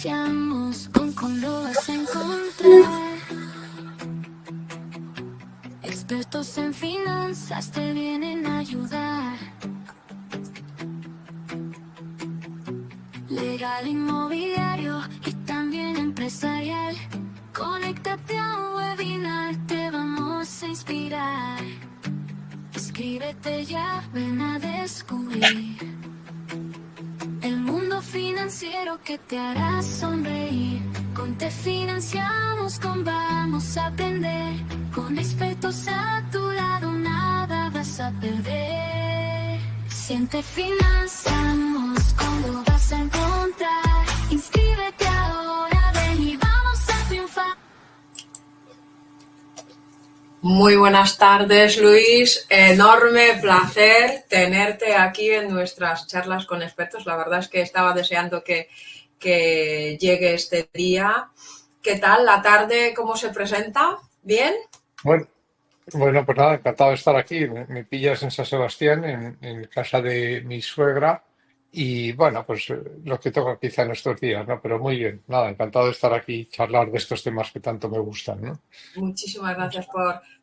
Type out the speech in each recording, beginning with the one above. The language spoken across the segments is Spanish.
financiamos, con lo vas a encontrar. Expertos en finanzas te vienen a ayudar. Legal, inmobiliario y también empresarial. Conéctate a un webinar, te vamos a inspirar. Inscríbete ya, ven a descubrir el mundo financiero que te hará sonreír. Con Te Financiamos, vamos a aprender. Con expertos a tu lado, nada vas a perder. Si en Te Financiamos, lo vas a encontrar. Inscríbete ahora, ven y vamos a triunfar. Muy buenas tardes, Luis. Enorme placer tenerte aquí en nuestras charlas con expertos. La verdad es que estaba deseando que llegue este día. ¿Qué tal la tarde? ¿Cómo se presenta? ¿Bien? Bueno, pues nada, encantado de estar aquí. Me pillas en San Sebastián, en casa de mi suegra. Y bueno, pues lo que toca quizá en estos días, ¿no? Pero muy bien, nada, encantado de estar aquí y charlar de estos temas que tanto me gustan, ¿no? Muchísimas gracias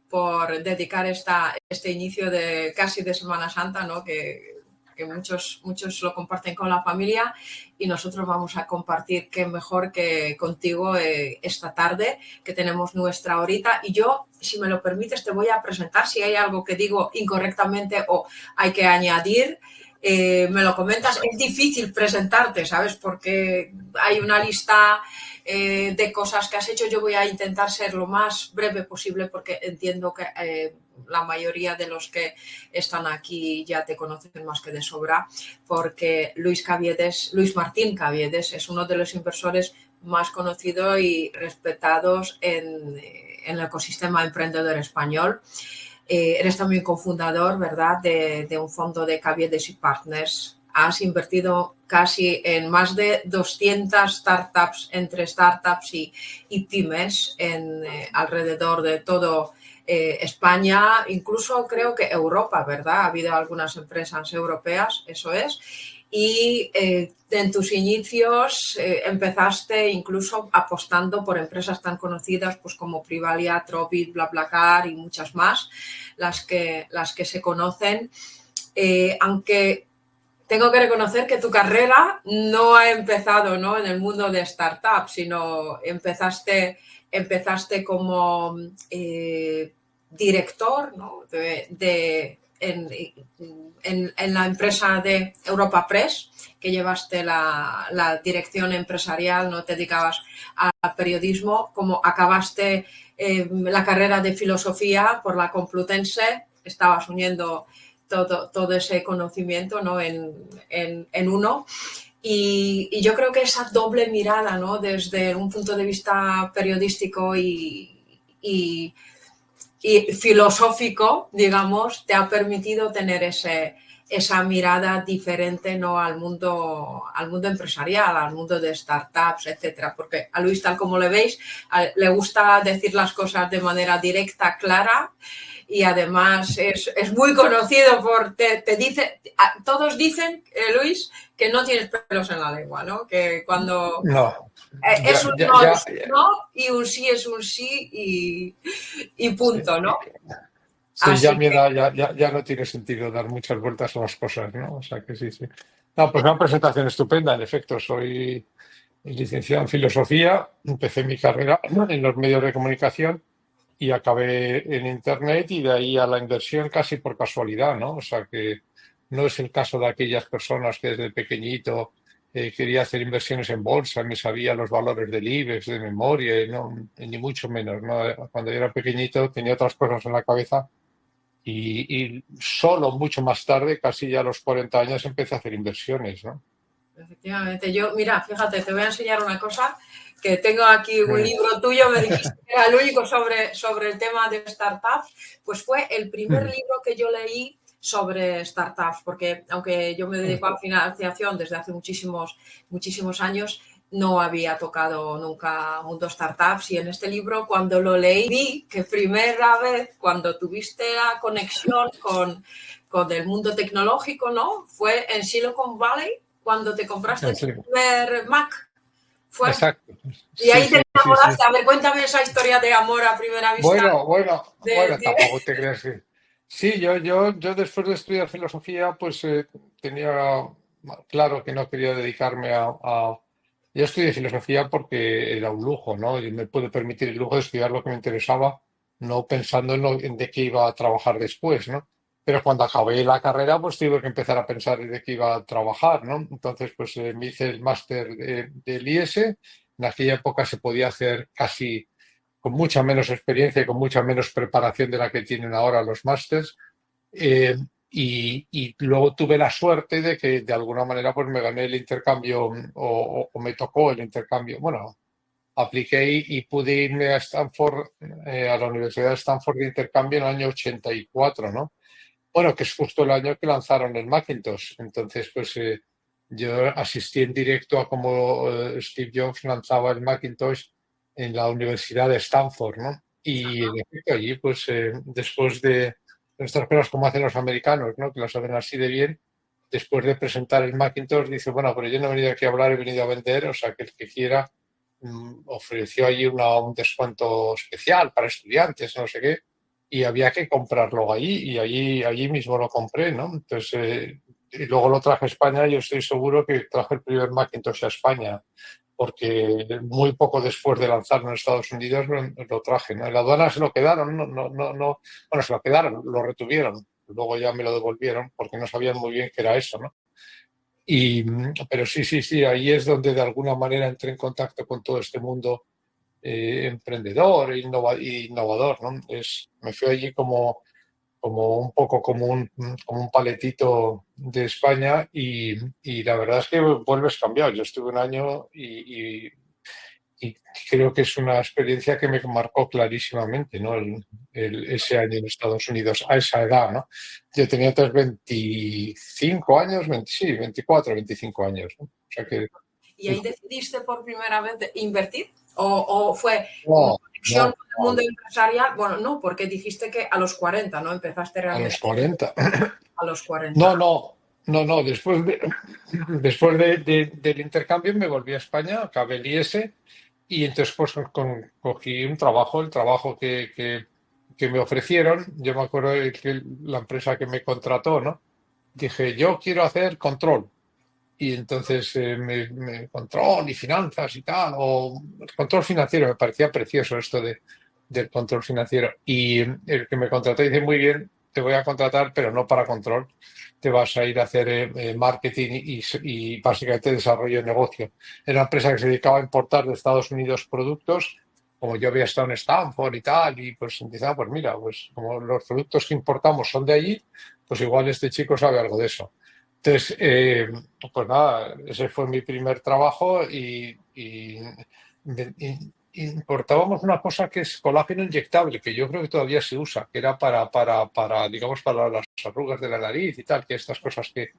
por dedicar este inicio de casi de Semana Santa, ¿no? Que muchos lo comparten con la familia y nosotros vamos a compartir qué mejor que contigo esta tarde, que tenemos nuestra horita. Y yo, si me lo permites, te voy a presentar. Si hay algo que digo incorrectamente o hay que añadir, me lo comentas. Es difícil presentarte, ¿sabes? Porque hay una lista de cosas que has hecho. Yo voy a intentar ser lo más breve posible porque entiendo que la mayoría de los que están aquí ya te conocen más que de sobra, porque Luis Martín Caviedes es uno de los inversores más conocidos y respetados en el ecosistema emprendedor español. Eres también cofundador, ¿verdad?, de un fondo de Caviedes y Partners. Has invertido casi en más de 200 startups, entre startups y pymes, alrededor de todo España, incluso creo que Europa, ¿verdad? Ha habido algunas empresas europeas, eso es. Y en tus inicios empezaste incluso apostando por empresas tan conocidas pues como Privalia, Trovit, BlaBlaCar y muchas más, las que se conocen. Aunque tengo que reconocer que tu carrera no ha empezado, ¿no?, en el mundo de startups, sino empezaste como director, ¿no?, en la empresa de Europa Press, que llevaste la dirección empresarial, no te dedicabas al periodismo. Como acabaste la carrera de filosofía por la Complutense, estabas uniendo todo ese conocimiento, ¿no?, en uno. Y yo creo que esa doble mirada, ¿no?, desde un punto de vista periodístico y filosófico, digamos, te ha permitido tener esa mirada diferente, ¿no?, al mundo empresarial, al mundo de startups, etcétera. Porque a Luis, tal como le veis, le gusta decir las cosas de manera directa, clara, y además es muy conocido todos dicen, Luis, que no tienes pelos en la lengua, ¿no? Que cuando No, es un ya, no, ya, es un no, y un sí es un sí y punto, ¿no? sí, ya Así a mi que edad ya no tiene sentido dar muchas vueltas a las cosas, ¿no? O sea que sí. No, pues una presentación estupenda, en efecto. Soy licenciado en filosofía, empecé mi carrera en los medios de comunicación y acabé en Internet, y de ahí a la inversión casi por casualidad, ¿no? O sea que no es el caso de aquellas personas que desde pequeñito quería hacer inversiones en bolsa, me sabía los valores del IBEX de memoria, no, ni mucho menos, ¿no? Cuando yo era pequeñito tenía otras cosas en la cabeza y solo mucho más tarde, casi ya a los 40 años, empecé a hacer inversiones, ¿no? efectivamente, mira, fíjate, te voy a enseñar una cosa, que tengo aquí un libro tuyo, me dijiste que era el único sobre el tema de startups. Pues fue el primer libro que yo leí sobre startups, porque aunque yo me dedico a financiación desde hace muchísimos años, no había tocado nunca mundo startups, y en este libro, cuando lo leí, vi que primera vez cuando tuviste la conexión con el mundo tecnológico, ¿no?, fue en Silicon Valley, cuando te compraste el primer Mac. ¿Fue? exacto. Y Sí, ahí te sí, sí, sí. enamoraste. A ver, cuéntame esa historia de amor a primera vista. Bueno, De- tampoco te creas que... Sí, yo después de estudiar filosofía, pues tenía claro que no quería dedicarme a... Yo estudié filosofía porque era un lujo, ¿no? Y me pude permitir el lujo de estudiar lo que me interesaba, no pensando en de qué iba a trabajar después, ¿no? Pero cuando acabé la carrera, pues tuve que empezar a pensar de qué iba a trabajar, ¿no? Entonces, pues me hice el máster del IES. En aquella época se podía hacer casi con mucha menos experiencia y con mucha menos preparación de la que tienen ahora los másters. Eh, y luego tuve la suerte de que de alguna manera pues me gané el intercambio o me tocó el intercambio. Bueno, apliqué y pude irme a Stanford, a la Universidad de Stanford de intercambio en el año 84, ¿no? Bueno, que es justo el año que lanzaron el Macintosh. Entonces, pues yo asistí en directo a cómo Steve Jobs lanzaba el Macintosh en la Universidad de Stanford, ¿no? Y en efecto, allí, pues después de estas cosas como hacen los americanos, ¿no? Que las hacen así de bien, después de presentar el Macintosh, dice, bueno, pero yo no he venido aquí a hablar, he venido a vender, o sea, que el que quiera ofreció allí un descuento especial para estudiantes, no sé qué, y había que comprarlo allí y allí mismo lo compré, ¿no? Entonces, y luego lo traje a España. Yo estoy seguro que traje el primer Macintosh a España, porque muy poco después de lanzarlo en Estados Unidos lo traje, ¿no? En la aduana se lo quedaron, bueno, se lo quedaron, lo retuvieron, luego ya me lo devolvieron porque no sabían muy bien qué era eso, ¿no? Pero sí, sí, sí, ahí es donde de alguna manera entré en contacto con todo este mundo emprendedor e innovador, ¿no? Me fui allí como un poco como un paletito de España y la verdad es que vuelves cambiado. Yo estuve un año y creo que es una experiencia que me marcó clarísimamente, ¿no? Ese año en Estados Unidos, a esa edad, ¿no? Yo tenía entonces 25 años, sí, 24, 25 años, ¿no? O sea que... ¿Y ahí decidiste por primera vez invertir? ¿O fue como No, conexión no, con el mundo empresarial? Bueno, no, porque dijiste que a los 40, ¿no? Empezaste a los realmente 40. a los 40. No, no. Del intercambio me volví a España, acabé el IES y entonces pues cogí un trabajo, el trabajo que me ofrecieron. Yo me acuerdo de que la empresa que me contrató, ¿no? Dije, yo quiero hacer control. Y entonces control y finanzas y tal, o control financiero, me parecía precioso esto del control financiero. Y el que me contrató dice, muy bien, te voy a contratar, pero no para control, te vas a ir a hacer marketing y básicamente desarrollo de negocio. Era una empresa que se dedicaba a importar de Estados Unidos productos. Como yo había estado en Stanford y tal, y pues empezaba, pues mira, pues como los productos que importamos son de allí, pues igual este chico sabe algo de eso. Entonces, pues nada, ese fue mi primer trabajo importábamos una cosa que es colágeno inyectable, que yo creo que todavía se usa, que era digamos, para las arrugas de la nariz y tal, que estas cosas que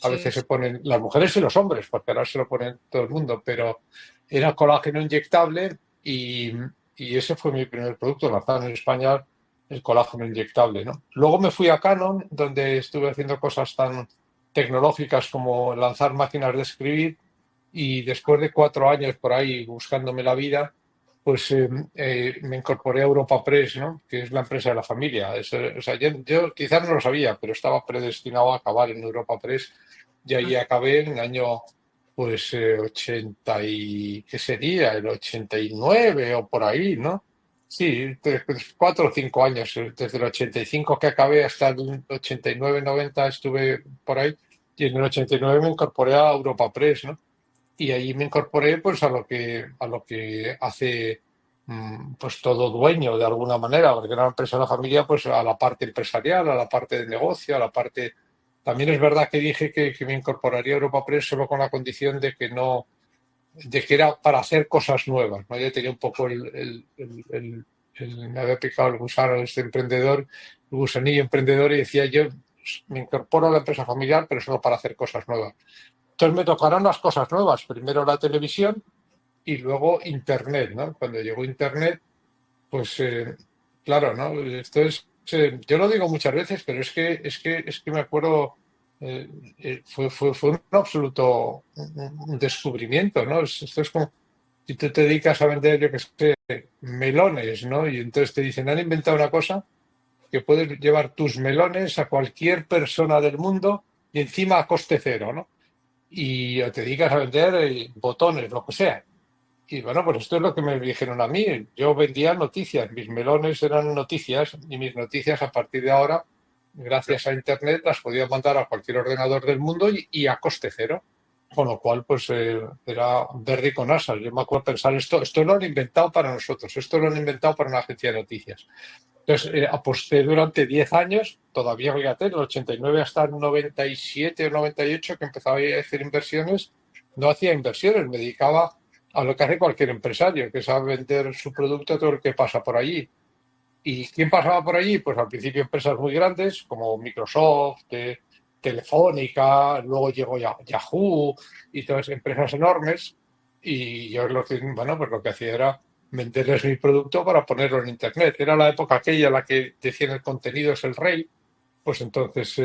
a Sí, veces se ponen las mujeres y los hombres, porque ahora se lo ponen todo el mundo, pero era colágeno inyectable y ese fue mi primer producto lanzado en España, el colágeno inyectable, ¿no? Luego me fui a Canon, donde estuve haciendo cosas tan tecnológicas como lanzar máquinas de escribir y después de 4 años por ahí buscándome la vida, pues me incorporé a Europa Press, ¿no? Que es la empresa de la familia. O sea, yo quizás no lo sabía, pero estaba predestinado a acabar en Europa Press y ahí acabé en el año pues 80 y ¿qué sería? El 89 o por ahí, ¿no? Sí, 4 o 5 años, desde el 85 que acabé hasta el 89-90 estuve por ahí y en el 89 me incorporé a Europa Press, ¿no? Y ahí me incorporé pues a lo que hace pues todo dueño de alguna manera, porque era una empresa de la familia, pues a la parte empresarial, a la parte de negocio, a la parte... También es verdad que dije que me incorporaría a Europa Press solo con la condición de que era para hacer cosas nuevas, ¿no? Yo tenía un poco me había picado el gusano de este emprendedor, el gusanillo emprendedor, y decía yo, pues, me incorporo a la empresa familiar, pero solo para hacer cosas nuevas. Entonces me tocaron las cosas nuevas, primero la televisión y luego Internet, ¿no? Cuando llegó Internet, pues claro, ¿no? Esto es, yo lo digo muchas veces, pero es que me acuerdo, fue un absoluto un descubrimiento, ¿no? Esto es como si tú te dedicas a vender, yo qué sé, melones, ¿no? Y entonces te dicen, han inventado una cosa que puedes llevar tus melones a cualquier persona del mundo y encima a coste cero, ¿no? Y te dedicas a vender botones, lo que sea. Y bueno, pues esto es lo que me dijeron a mí. Yo vendía noticias, mis melones eran noticias y mis noticias a partir de ahora, gracias a Internet, las podía mandar a cualquier ordenador del mundo y a coste cero. Con lo cual, pues era verde con asas. Yo me acuerdo pensar, esto lo han inventado para nosotros, esto lo han inventado para una agencia de noticias. Entonces, aposté durante 10 años, todavía, fíjate, del 89 hasta el 97 o 98 que empezaba a hacer inversiones, no hacía inversiones, me dedicaba a lo que hace cualquier empresario, que es a vender su producto a todo el que pasa por allí. ¿Y quién pasaba por allí? Pues al principio empresas muy grandes como Microsoft, Telefónica, luego llegó Yahoo y todas empresas enormes. Y yo bueno, pues lo que hacía era venderles mi producto para ponerlo en Internet. Era la época aquella en la que decían el contenido es el rey. Pues entonces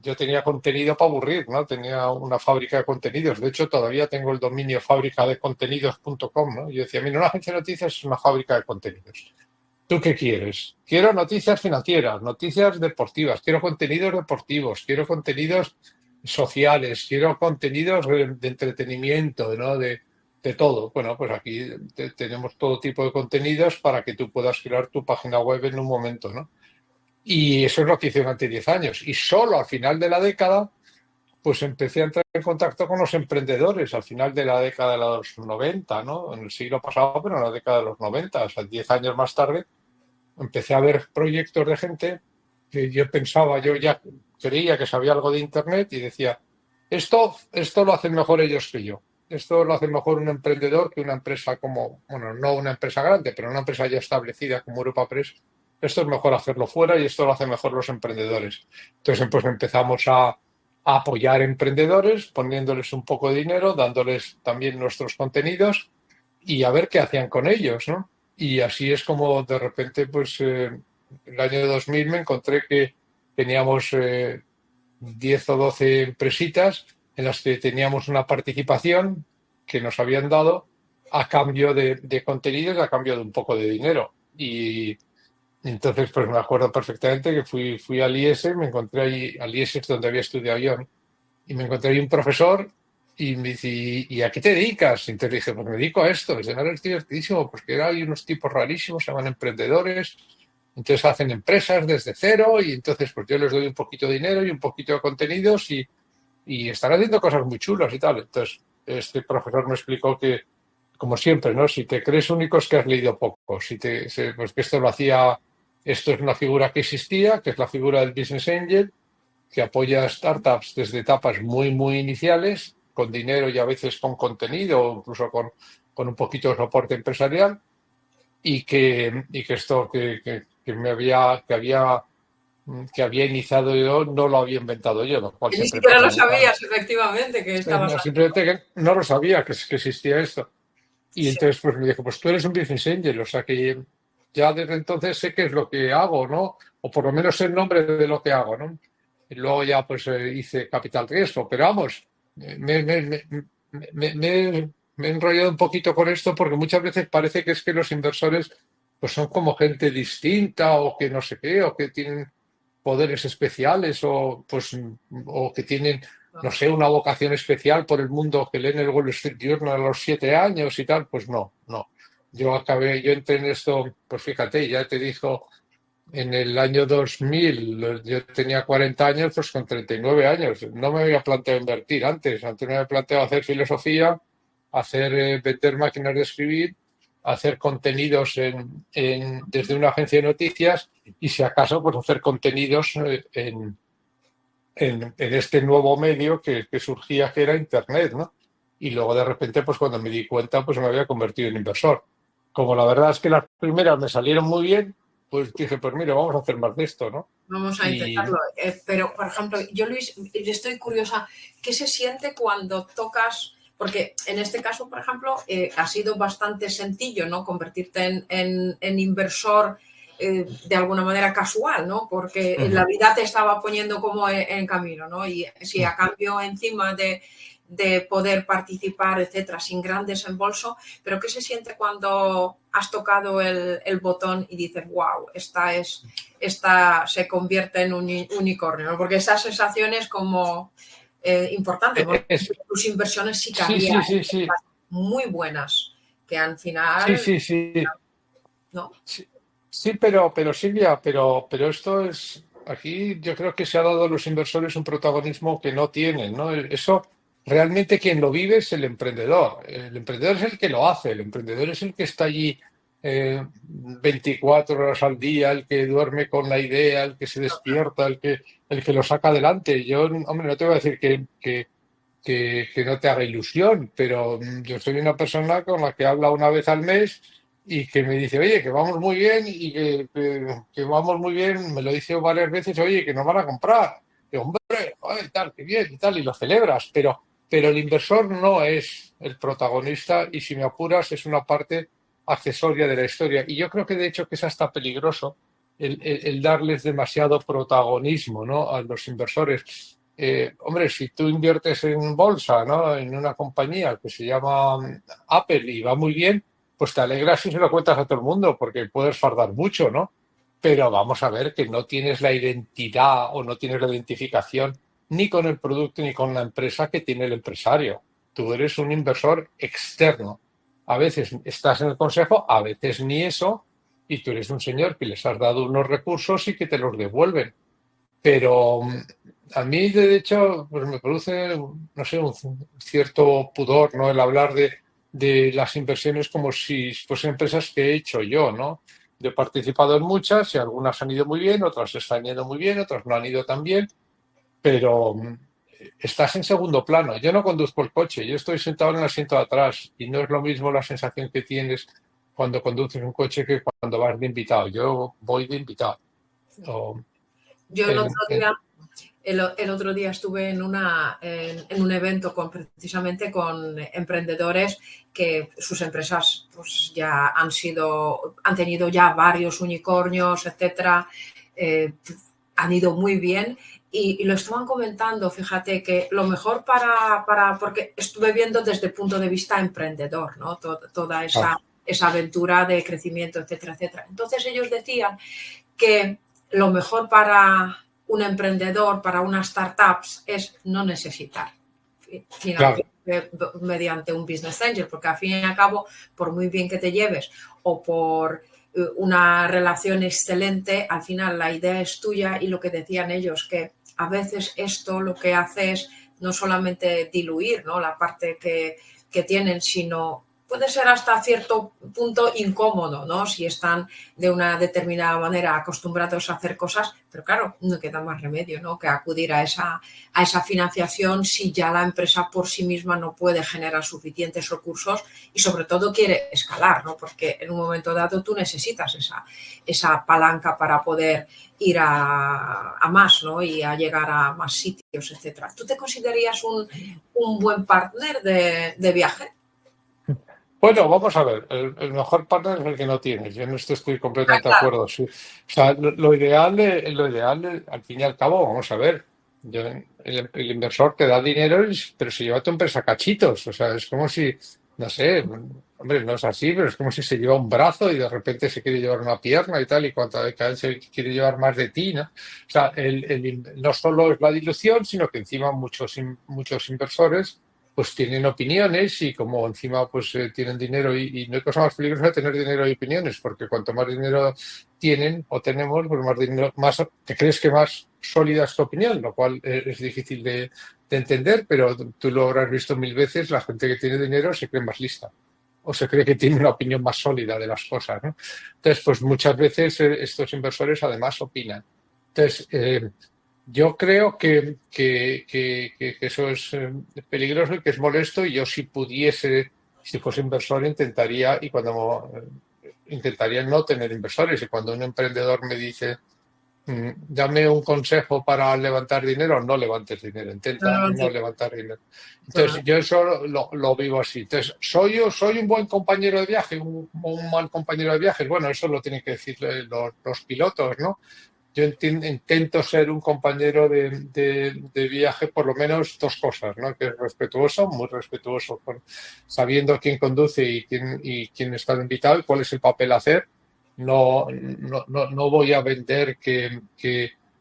yo tenía contenido para aburrir, ¿no? Tenía una fábrica de contenidos. De hecho, todavía tengo el dominio fábricadecontenidos.com, ¿no? Yo decía, mira, una agencia de noticias es una fábrica de contenidos. ¿Tú qué quieres? Quiero noticias financieras, noticias deportivas, quiero contenidos deportivos, quiero contenidos sociales, quiero contenidos de entretenimiento, ¿no? De todo. Bueno, pues aquí tenemos todo tipo de contenidos para que tú puedas crear tu página web en un momento, ¿no? Y eso es lo que hice durante 10 años. Y solo al final de la década, pues empecé a entrar en contacto con los emprendedores, al final de la década de los 90, ¿no? En el siglo pasado, pero en la década de los 90, o sea, 10 años más tarde, empecé a ver proyectos de gente que yo pensaba, yo ya creía que sabía algo de Internet y decía, esto lo hacen mejor ellos que yo. Esto lo hace mejor un emprendedor que una empresa como, bueno, no una empresa grande, pero una empresa ya establecida como Europa Press. Esto es mejor hacerlo fuera y esto lo hacen mejor los emprendedores. Entonces, pues empezamos a apoyar emprendedores, poniéndoles un poco de dinero, dándoles también nuestros contenidos y a ver qué hacían con ellos, ¿no? Y así es como de repente, pues el año 2000 me encontré que teníamos 10 o 12 empresitas en las que teníamos una participación que nos habían dado a cambio de contenidos, a cambio de un poco de dinero. Y entonces, pues me acuerdo perfectamente que fui al IES, me encontré ahí, al IES es donde había estudiado yo, ¿no? Y me encontré ahí un profesor y me dice, ¿y a qué te dedicas? Y entonces dije, pues me dedico a esto. Y dice, ahora es divertidísimo, porque hay unos tipos rarísimos, se llaman emprendedores, entonces hacen empresas desde cero y entonces pues yo les doy un poquito de dinero y un poquito de contenidos y están haciendo cosas muy chulas y tal. Entonces este profesor me explicó que, como siempre, ¿no? Si te crees único es que has leído poco. Pues que esto es una figura que existía, que es la figura del Business Angel, que apoya a startups desde etapas muy, muy iniciales, con dinero y a veces con contenido, incluso con un poquito de soporte empresarial, y que esto que había iniciado yo no lo había inventado yo, lo cual Que ni siempre siquiera pasa lo muy mal. sabías, efectivamente, que estabas No, haciendo. simplemente que no lo sabía que existía esto. Y Sí. entonces pues me dijo, pues tú eres un business angel, o sea que ya desde entonces sé qué es lo que hago, ¿no? O por lo menos sé el nombre de lo que hago, ¿no? Y luego ya pues hice capital riesgo, pero vamos, me he enrollado un poquito con esto porque muchas veces parece que es que los inversores pues son como gente distinta o que no sé qué, o que tienen poderes especiales o que tienen, no sé, una vocación especial por el mundo que leen el Wall Street Journal a los 7 años y tal. Pues no, no. Yo entré en esto, pues fíjate, ya te dijo, en el año 2000, yo tenía 40 años, pues con 39 años. No me había planteado invertir antes me había planteado hacer filosofía, vender máquinas de escribir, hacer contenidos desde una agencia de noticias y si acaso, pues hacer contenidos en este nuevo medio que surgía, que era Internet, ¿no? Y luego de repente, pues cuando me di cuenta, pues me había convertido en inversor. Como la verdad es que las primeras me salieron muy bien, pues dije, pues mira, vamos a hacer más de esto, ¿no? Vamos a Y intentarlo. Pero, por ejemplo, yo, Luis, estoy curiosa, ¿qué se siente cuando tocas? Porque en este caso, por ejemplo, ha sido bastante sencillo, ¿no? Convertirte en inversor de alguna manera casual, ¿no? Porque la vida te estaba poniendo como en camino, ¿no? Y si a cambio encima de poder participar, etcétera, sin gran desembolso, pero ¿qué se siente cuando has tocado el botón y dices, wow, esta se convierte en un unicornio, ¿no? Porque esa sensación es como importante, porque tus inversiones sí que había muy buenas, que al final... Sí. ¿No? Sí, pero Silvia, pero esto es, aquí yo creo que se ha dado a los inversores un protagonismo que no tienen, ¿no? Eso realmente quien lo vive es el emprendedor. El emprendedor es el que lo hace, el emprendedor es el que está allí 24 horas al día, el que duerme con la idea, el que se despierta, el que lo saca adelante. Yo, hombre, no te voy a decir que no te haga ilusión, pero yo soy una persona con la que habla una vez al mes y que me dice, oye, que vamos muy bien y que vamos muy bien, me lo dice varias veces, oye, que nos van a comprar. Y hombre, ay, tal, qué bien y tal, y lo celebras, pero el inversor no es el protagonista y si me apuras es una parte accesoria de la historia. Y yo creo que de hecho que es hasta peligroso el darles demasiado protagonismo, ¿no?, a los inversores. Hombre, si tú inviertes en bolsa, ¿no?, en una compañía que se llama Apple y va muy bien, pues te alegras si se lo cuentas a todo el mundo, porque puedes fardar mucho, ¿no? Pero vamos a ver que no tienes la identidad o no tienes la identificación ni con el producto ni con la empresa que tiene el empresario. Tú eres un inversor externo. A veces estás en el consejo, a veces ni eso, y tú eres un señor que les has dado unos recursos y que te los devuelven. Pero a mí, de hecho, pues me produce, no sé, un cierto pudor, ¿no?, el hablar de las inversiones como si fuesen empresas que he hecho yo, ¿no? Yo he participado en muchas y algunas han ido muy bien, otras están yendo muy bien, otras no han ido tan bien, pero estás en segundo plano. Yo no conduzco el coche, yo estoy sentado en el asiento de atrás y no es lo mismo la sensación que tienes cuando conduces un coche que cuando vas de invitado. Yo voy de invitado. Yo el otro día estuve en un evento precisamente con emprendedores que sus empresas pues ya han tenido ya varios unicornios, etcétera, han ido muy bien y lo estaban comentando. Fíjate que lo mejor porque estuve viendo desde el punto de vista emprendedor, ¿no?, toda esa aventura de crecimiento, etcétera, etcétera. Entonces ellos decían que lo mejor para un emprendedor, para una startup, es no necesitar financiación mediante un business angel, porque al fin y al cabo, por muy bien que te lleves o por una relación excelente, al final la idea es tuya y lo que decían ellos, que a veces esto lo que hace es no solamente diluir, ¿no?, la parte que tienen, sino puede ser hasta cierto punto incómodo, ¿no?, si están de una determinada manera acostumbrados a hacer cosas, pero claro, no queda más remedio, ¿no?, que acudir a esa financiación si ya la empresa por sí misma no puede generar suficientes recursos y sobre todo quiere escalar, ¿no?, porque en un momento dado tú necesitas esa palanca para poder ir a más, ¿no?, y a llegar a más sitios, etcétera. ¿Tú te considerarías un buen partner de viaje? Bueno, vamos a ver, el mejor partner es el que no tienes. Yo en esto estoy completamente de acuerdo. Sí. O sea, lo ideal, al fin y al cabo, vamos a ver, el inversor te da dinero, pero se lleva tu empresa a cachitos. O sea, es como si, no sé, hombre, no es así, pero es como si se lleva un brazo y de repente se quiere llevar una pierna y tal, y cuando cada vez se quiere llevar más de ti, ¿no? O sea, no solo es la dilución, sino que encima muchos inversores pues tienen opiniones y como encima pues tienen dinero y no hay cosa más peligrosa de tener dinero y opiniones, porque cuanto más dinero tienen o tenemos, pues más dinero, te crees que más sólida es tu opinión, lo cual es difícil de entender, pero tú lo habrás visto mil veces, la gente que tiene dinero se cree más lista o se cree que tiene una opinión más sólida de las cosas, ¿no? Entonces, pues muchas veces estos inversores además opinan. Entonces, yo creo que eso es peligroso y que es molesto, y yo si fuese inversor, intentaría no tener inversores. Y cuando un emprendedor me dice, dame un consejo para levantar dinero, no levantes dinero, intenta no levantar dinero. Entonces, yo eso lo vivo así. Entonces, ¿soy un buen compañero de viaje, un mal compañero de viaje? Bueno, eso lo tienen que decir los pilotos, ¿no? yo intento ser un compañero de viaje por lo menos dos cosas, ¿no? Que es respetuoso, muy respetuoso, sabiendo quién conduce y quién está invitado y cuál es el papel a hacer. No voy a vender que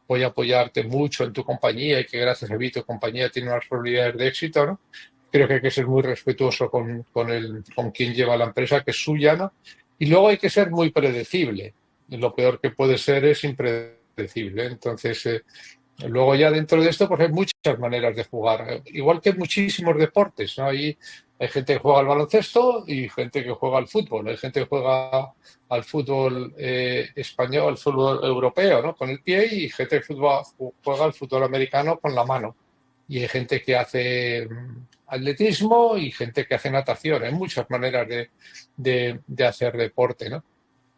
voy a apoyarte mucho en tu compañía y que gracias a mí tu compañía tiene unas probabilidades de éxito, ¿no? Creo que hay que ser muy respetuoso con quien lleva la empresa, que es suya, ¿no? Y luego hay que ser muy predecible. Y lo peor que puede ser es impredecible. Entonces, luego ya dentro de esto, pues hay muchas maneras de jugar. Igual que muchísimos deportes, ¿no? Hay gente que juega al baloncesto y gente que juega al fútbol. Hay gente que juega al fútbol español, al fútbol europeo, ¿no? Con el pie, y gente que juega al fútbol americano con la mano. Y hay gente que hace atletismo y gente que hace natación. Hay muchas maneras de hacer deporte, ¿no?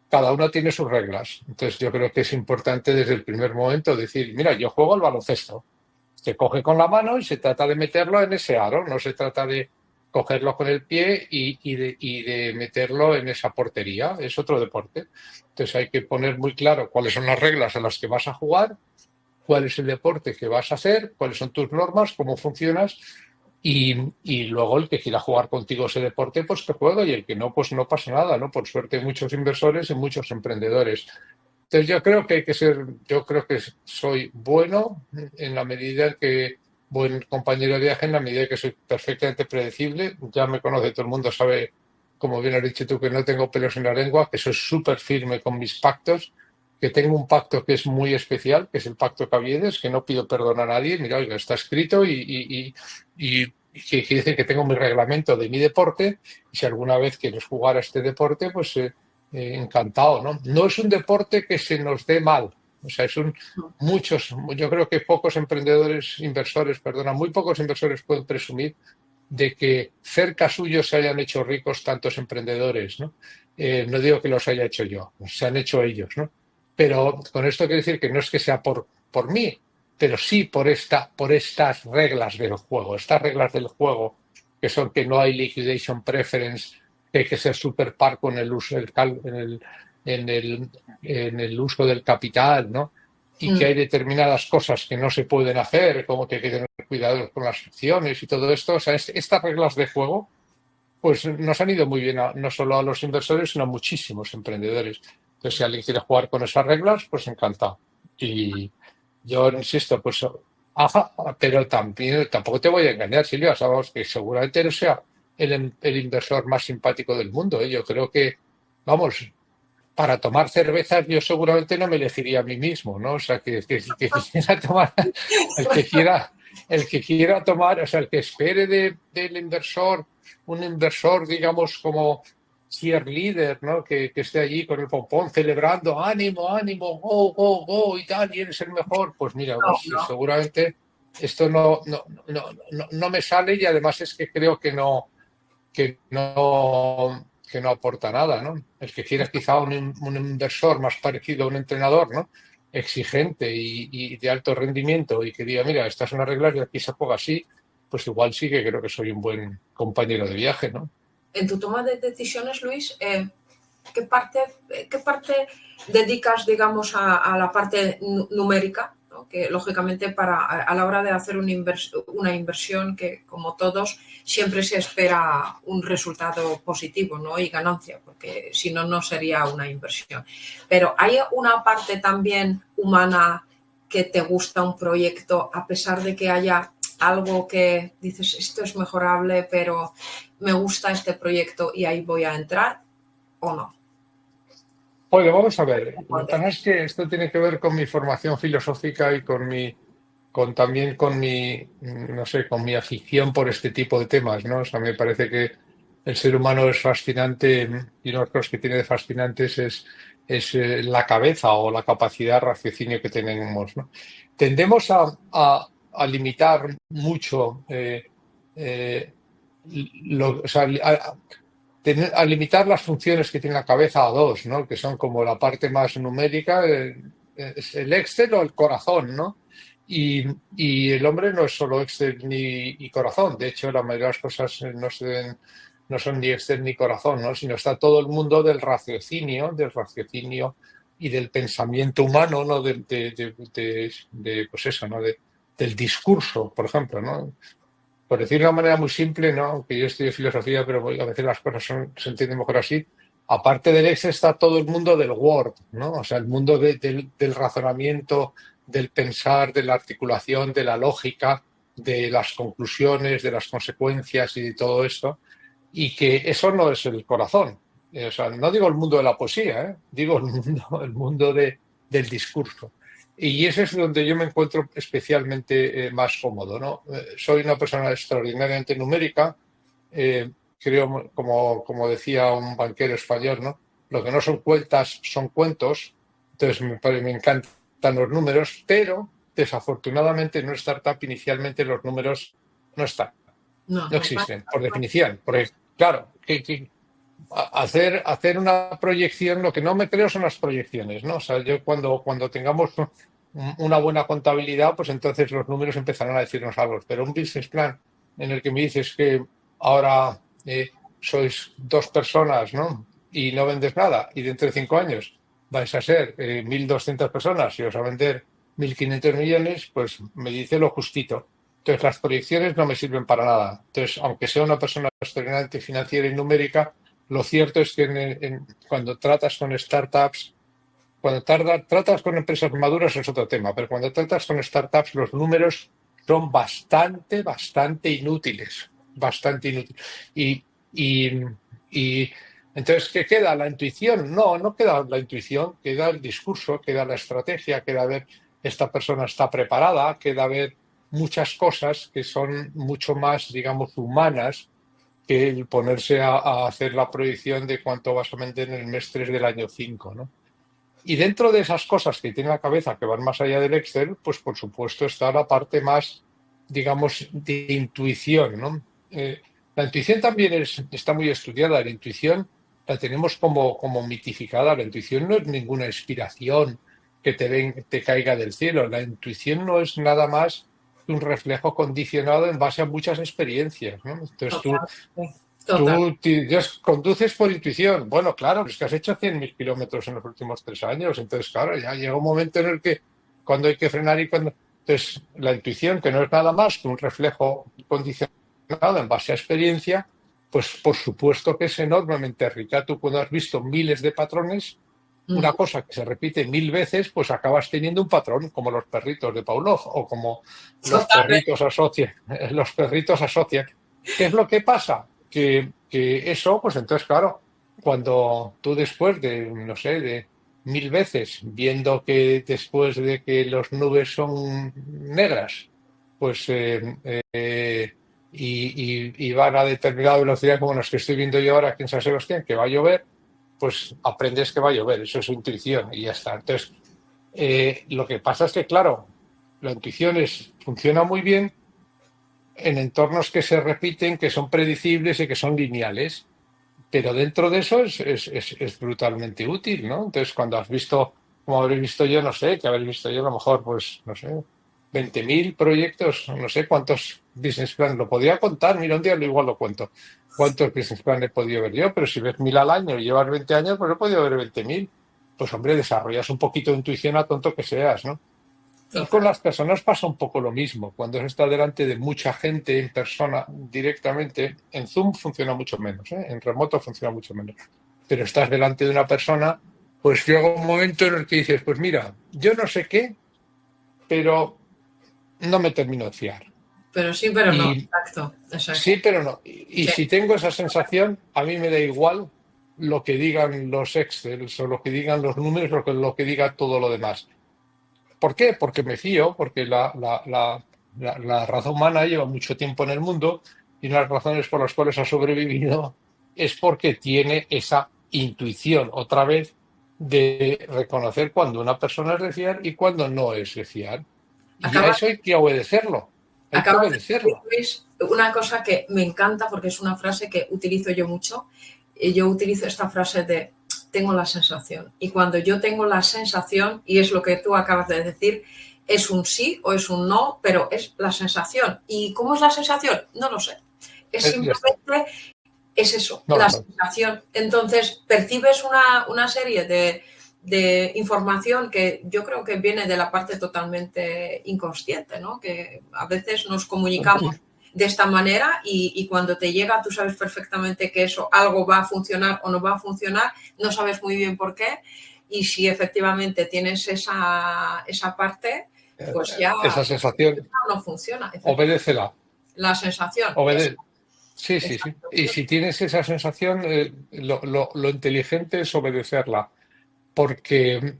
Cada uno tiene sus reglas. Entonces yo creo que es importante desde el primer momento decir, mira, yo juego al baloncesto. Se coge con la mano y se trata de meterlo en ese aro. No se trata de cogerlo con el pie y de meterlo en esa portería. Es otro deporte. Entonces hay que poner muy claro cuáles son las reglas a las que vas a jugar, cuál es el deporte que vas a hacer, cuáles son tus normas, cómo funcionas, y luego el que quiera jugar contigo ese deporte, pues que juegue, y el que no, pues no pasa nada, ¿no? Por suerte hay muchos inversores y muchos emprendedores. Entonces yo creo que soy bueno en la medida en que, buen compañero de viaje en la medida que soy perfectamente predecible. Ya me conoce, todo el mundo sabe, como bien has dicho tú, que no tengo pelos en la lengua, que soy súper firme con mis pactos, que tengo un pacto que es muy especial, que es el pacto Caviedes, que no pido perdón a nadie. Mira, oiga, está escrito y que quiere decir que tengo mi reglamento de mi deporte, y si alguna vez quieres jugar a este deporte, pues encantado, ¿no? No es un deporte que se nos dé mal. O sea, yo creo que muy pocos inversores pueden presumir de que cerca suyo se hayan hecho ricos tantos emprendedores, ¿no? No digo que los haya hecho yo, se han hecho ellos, ¿no? Pero con esto quiero decir que no es que sea por mí, pero sí por estas reglas del juego. Estas reglas del juego, que son que no hay liquidation preference, que hay que ser super parco en el uso en el uso del capital, ¿no? Y que hay determinadas cosas que no se pueden hacer, como que hay que tener cuidado con las acciones y todo esto. O sea, estas reglas de juego pues nos han ido muy bien no solo a los inversores, sino a muchísimos emprendedores. Entonces, si alguien quiere jugar con esas reglas, pues encantado. Y yo insisto, pues, ajá, pero tampoco te voy a engañar, Silvia, sabes que seguramente no sea el inversor más simpático del mundo, ¿eh? Yo creo que, vamos, para tomar cervezas yo seguramente no me elegiría a mí mismo, ¿no? O sea, que quisiera tomar, el que quiera tomar, o sea, el que espere del inversor, un inversor, digamos, como cheerleader, ¿no? Que esté allí con el pompón celebrando, ánimo, ánimo, go, go, go y tal, y eres el mejor. Pues mira, pues seguramente esto no me sale, y además es que creo que no aporta nada, ¿no? El que quiera quizá un inversor más parecido a un entrenador, ¿no? Exigente y de alto rendimiento, y que diga, mira, estas son las reglas y aquí se juega así, pues igual sí que creo que soy un buen compañero de viaje, ¿no? En tu toma de decisiones, Luis, ¿qué parte dedicas, digamos, a la parte numérica? ¿No? Que lógicamente a la hora de hacer una inversión, que como todos siempre se espera un resultado positivo, ¿no? Y ganancia, porque si no, no sería una inversión. Pero hay una parte también humana que te gusta un proyecto, a pesar de que haya algo que dices, esto es mejorable, pero me gusta este proyecto y ahí voy a entrar, ¿o no? Bueno, vamos a ver. Lo que pasa es que esto tiene que ver con mi formación filosófica y también con no sé, con mi afición por este tipo de temas, ¿no? O sea, me parece que el ser humano es fascinante, y una de las cosas que tiene de fascinantes es la cabeza o la capacidad de raciocinio que tenemos, ¿no? Tendemos a limitar mucho, o sea, a limitar las funciones que tiene la cabeza a dos, ¿no? Que son como la parte más numérica, es el Excel o el corazón, ¿no? Y el hombre no es solo Excel y corazón. De hecho, la mayoría de las cosas no son ni Excel ni corazón, ¿no? Sino está todo el mundo del raciocinio y del pensamiento humano, ¿no? Pues eso, ¿no? Del discurso, por ejemplo, ¿no? Por decirlo de una manera muy simple, ¿no? Aunque yo estudio filosofía, pero a veces las cosas se entienden mejor así. Aparte del Excel está todo el mundo del Word, ¿no? O sea, el mundo del razonamiento, del pensar, de la articulación, de la lógica, de las conclusiones, de las consecuencias y de todo esto. Y que eso no es el corazón. O sea, no digo el mundo de la poesía, ¿eh? Digo el mundo del discurso. Y ese es donde yo me encuentro especialmente más cómodo, ¿no? Soy una persona extraordinariamente numérica. Creo, como decía un banquero español, ¿no? Lo que no son cuentas son cuentos. Entonces me encantan los números, pero desafortunadamente en una startup inicialmente los números no están, No, no existen, por definición. Porque, claro, hacer una proyección, lo que no me creo son las proyecciones, ¿no? O sea, yo cuando tengamos una buena contabilidad, pues entonces los números empezarán a decirnos algo. Pero un business plan en el que me dices que ahora sois 2 personas, ¿no? Y no vendes nada, y dentro de 5 años vais a ser 1.200 personas y os va a vender 1.500 millones, pues me dice lo justito. Entonces las proyecciones no me sirven para nada. Entonces, aunque sea una persona extraordinariamente financiera y numérica, lo cierto es que cuando tratas con startups, cuando tratas con empresas maduras es otro tema, pero cuando tratas con startups los números son bastante inútiles, bastante inútiles. Y entonces, ¿qué queda? ¿La intuición? No queda la intuición, queda el discurso, queda la estrategia, queda ver esta persona está preparada, queda ver muchas cosas que son mucho más, digamos, humanas que el ponerse a hacer la proyección de cuánto vas a vender en el mes 3 del año 5, ¿no? Y dentro de esas cosas que tiene la cabeza que van más allá del Excel, pues por supuesto está la parte más, digamos, de intuición, ¿no? La intuición también está muy estudiada. La intuición la tenemos como mitificada. La intuición no es ninguna inspiración que te caiga del cielo. La intuición no es nada más que un reflejo condicionado en base a muchas experiencias, ¿no? Entonces tú conduces por intuición. Bueno, claro, es que has hecho 100.000 kilómetros en los últimos 3 años. Entonces, claro, ya llega un momento en el que cuando hay que frenar y cuando... Entonces, la intuición, que no es nada más que un reflejo condicionado en base a experiencia, pues por supuesto que es enormemente rica. Tú cuando has visto miles de patrones, una cosa que se repite 1.000 veces, pues acabas teniendo un patrón, como los perritos de Pavlov o como los perritos asocian. ¿Qué es lo que pasa? Que eso, pues entonces, claro, cuando tú después de, no sé, de 1.000 veces viendo que después de que las nubes son negras, pues y van a determinada velocidad como las que estoy viendo yo ahora aquí en San Sebastián, que va a llover, pues aprendes que va a llover, eso es intuición y ya está. Entonces, lo que pasa es que, claro, la intuición funciona muy bien en entornos que se repiten, que son predecibles y que son lineales, pero dentro de eso es brutalmente útil, ¿no? Entonces, cuando has visto, como habréis visto yo, no sé, que habréis visto yo a lo mejor, pues, no sé, 20.000 proyectos, no sé cuántos business plans, lo podría contar, mira, un día igual lo cuento, cuántos business plans he podido ver yo, pero si ves 1.000 al año y llevas 20 años, pues he podido ver 20.000. Pues hombre, desarrollas un poquito de intuición a tonto que seas, ¿no? Y con las personas pasa un poco lo mismo. Cuando se está delante de mucha gente en persona directamente, en Zoom funciona mucho menos, ¿eh? En remoto funciona mucho menos. Pero estás delante de una persona, pues llega un momento en el que dices, pues mira, yo no sé qué, pero no me termino de fiar. Pero sí, pero no, exacto. Sí, pero no. Y sí. Si tengo esa sensación, a mí me da igual lo que digan los Excel o lo que digan los números o lo que diga todo lo demás. ¿Por qué? Porque me fío, porque la raza humana lleva mucho tiempo en el mundo y una de las razones por las cuales ha sobrevivido es porque tiene esa intuición, otra vez, de reconocer cuando una persona es de fiar y cuando no es de fiar. Y a eso hay que obedecerlo. Hay que obedecerlo. Una cosa que me encanta porque es una frase que utilizo yo mucho. Yo utilizo esta frase de tengo la sensación. Y cuando yo tengo la sensación, y es lo que tú acabas de decir, es un sí o es un no, pero es la sensación. ¿Y cómo es la sensación? No lo sé. Es simplemente es eso, la sensación. Entonces, percibes una serie de información que yo creo que viene de la parte totalmente inconsciente, ¿no? Que a veces nos comunicamos de esta manera y cuando te llega tú sabes perfectamente que eso algo va a funcionar o no va a funcionar, no sabes muy bien por qué y si efectivamente tienes esa parte, pues ya esa sensación, no funciona. obedécela. La sensación. Sí, sí, sí. Y si tienes esa sensación, lo inteligente es obedecerla. Porque,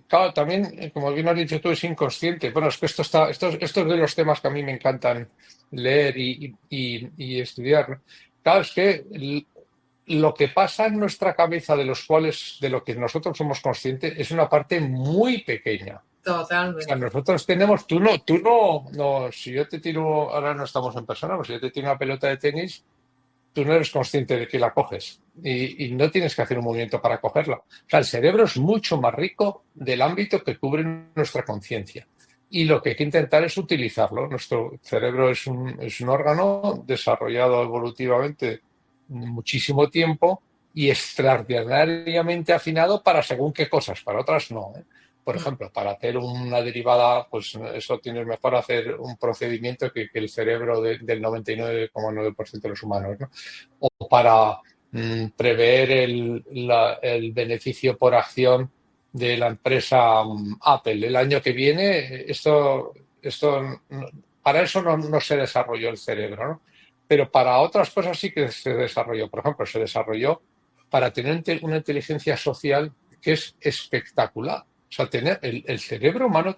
claro, también, como bien has dicho tú, es inconsciente. Bueno, es que esto es de los temas que a mí me encantan leer y estudiar, ¿no? Claro, es que lo que pasa en nuestra cabeza de lo que nosotros somos conscientes es una parte muy pequeña. O sea, Totalmente. nosotros tenemos, no, si yo te tiro, ahora no estamos en persona, pero si yo te tiro una pelota de tenis, tú no eres consciente de que la coges y no tienes que hacer un movimiento para cogerla. O sea, el cerebro es mucho más rico del ámbito que cubre nuestra conciencia. Y lo que hay que intentar es utilizarlo. Nuestro cerebro es un órgano desarrollado evolutivamente muchísimo tiempo y extraordinariamente afinado para según qué cosas, para otras no, ¿eh? Por ejemplo, para hacer una derivada, pues eso tienes mejor hacer un procedimiento que el cerebro del 99,9% de los humanos, ¿no? O para prever el beneficio por acción de la empresa Apple el año que viene, para eso no se desarrolló el cerebro, ¿no? Pero para otras cosas sí que se desarrolló. Por ejemplo, se desarrolló para tener una inteligencia social que es espectacular. O sea, tener el cerebro humano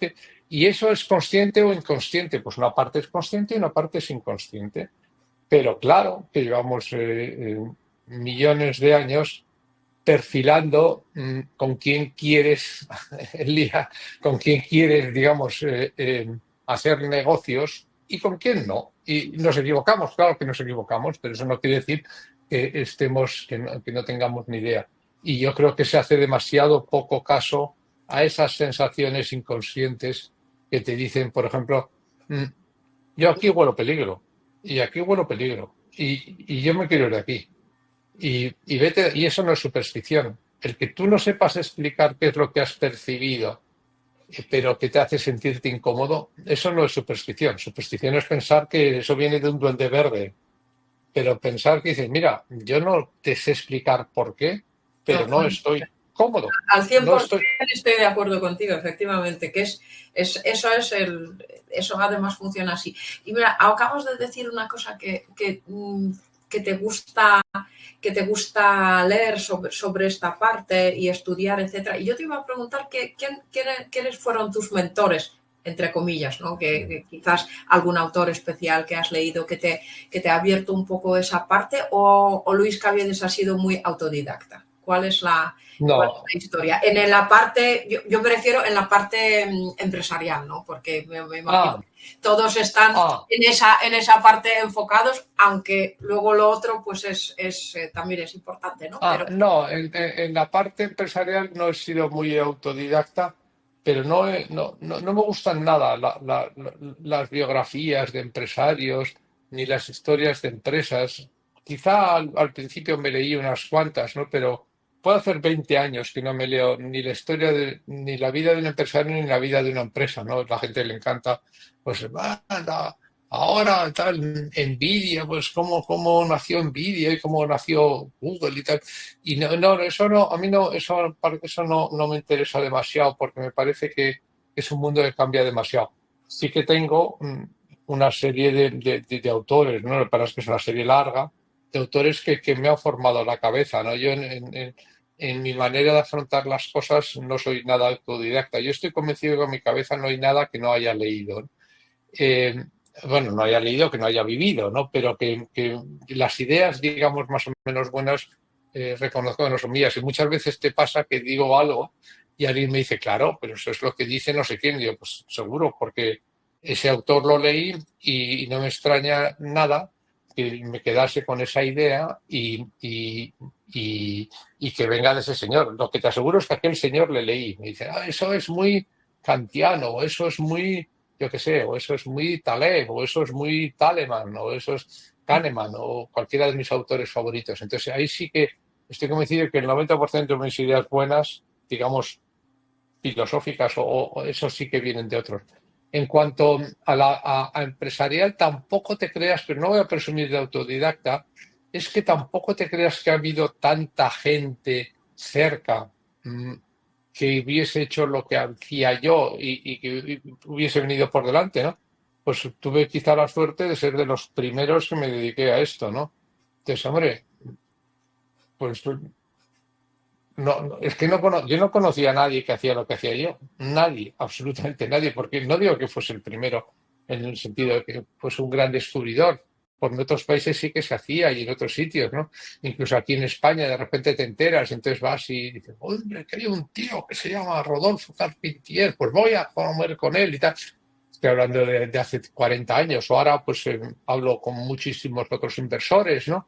y eso es consciente o inconsciente. Pues una parte es consciente y una parte es inconsciente. Pero claro que llevamos millones de años perfilando con quién quieres, Elía, con quién quieres, digamos, hacer negocios y con quién no. Y nos equivocamos, claro que nos equivocamos, pero eso no quiere decir que no tengamos ni idea. Y yo creo que se hace demasiado poco caso a esas sensaciones inconscientes que te dicen, por ejemplo, yo aquí huelo peligro, y aquí huelo peligro, y yo me quiero ir de aquí. Y eso no es superstición. El que tú no sepas explicar qué es lo que has percibido, pero que te hace sentirte incómodo, eso no es superstición. Superstición es pensar que eso viene de un duende verde. Pero pensar que dices, mira, yo no te sé explicar por qué, pero no estoy cómodo. Al 100% No estoy de acuerdo contigo, efectivamente, que eso además funciona así. Y mira, acabas de decir una cosa que te gusta leer sobre esta parte y estudiar, etcétera. Y yo te iba a preguntar quiénes fueron tus mentores, entre comillas, ¿no? Que quizás algún autor especial que has leído que te ha abierto un poco esa parte o Luis Caviedes ha sido muy autodidacta. ¿Cuál es la historia? En la parte, yo me refiero en la parte empresarial, ¿no? Porque me imagino que todos están en esa parte enfocados, aunque luego lo otro pues también es importante, ¿no? No, en la parte empresarial no he sido muy autodidacta, pero no me gustan nada las biografías de empresarios ni las historias de empresas. Quizá al principio me leí unas cuantas, ¿no? Pero puedo hacer 20 años que no me leo ni la historia ni la vida de un empresario ni la vida de una empresa, ¿no? La gente le encanta, pues, ahora tal, Nvidia, pues cómo nació Nvidia y cómo nació Google y tal. Y eso no, a mí no, eso no me interesa demasiado porque me parece que es un mundo que cambia demasiado. Sí que tengo una serie de autores, ¿no? Lo que pasa es que es una serie larga de autores que me han formado la cabeza, ¿no? Yo en mi manera de afrontar las cosas no soy nada autodidacta. Yo estoy convencido que en mi cabeza no hay nada que no haya leído, ¿no? Bueno, no haya leído, que no haya vivido, ¿no? Pero que las ideas, digamos, más o menos buenas, reconozco que no son mías. Y muchas veces te pasa que digo algo y alguien me dice, claro, pero eso es lo que dice no sé quién. Y yo, pues seguro, porque ese autor lo leí y no me extraña nada que me quedase con esa idea y que venga de ese señor. Lo que te aseguro es que aquel señor le leí. Me dice, eso es muy kantiano, o eso es muy, yo qué sé, o eso es muy Taleb, o eso es muy Taleman, o eso es Kahneman, o cualquiera de mis autores favoritos. Entonces ahí sí que estoy convencido que el 90% de mis ideas buenas, digamos, filosóficas o eso sí que vienen de otros. En cuanto a empresarial, tampoco te creas, pero no voy a presumir de autodidacta, es que tampoco te creas que ha habido tanta gente cerca que hubiese hecho lo que hacía yo y que hubiese venido por delante, ¿no? Pues tuve quizá la suerte de ser de los primeros que me dediqué a esto, ¿no? Entonces, hombre, pues es que yo no conocía a nadie que hacía lo que hacía yo. Nadie, absolutamente nadie, porque no digo que fuese el primero en el sentido de que fuese un gran descubridor. Por en otros países sí que se hacía y en otros sitios, ¿no? Incluso aquí en España de repente te enteras, entonces vas y dices, hombre, que hay un tío que se llama Rodolfo Carpentier, pues voy a comer con él y tal. Estoy hablando de hace 40 años, o ahora pues hablo con muchísimos otros inversores, ¿no?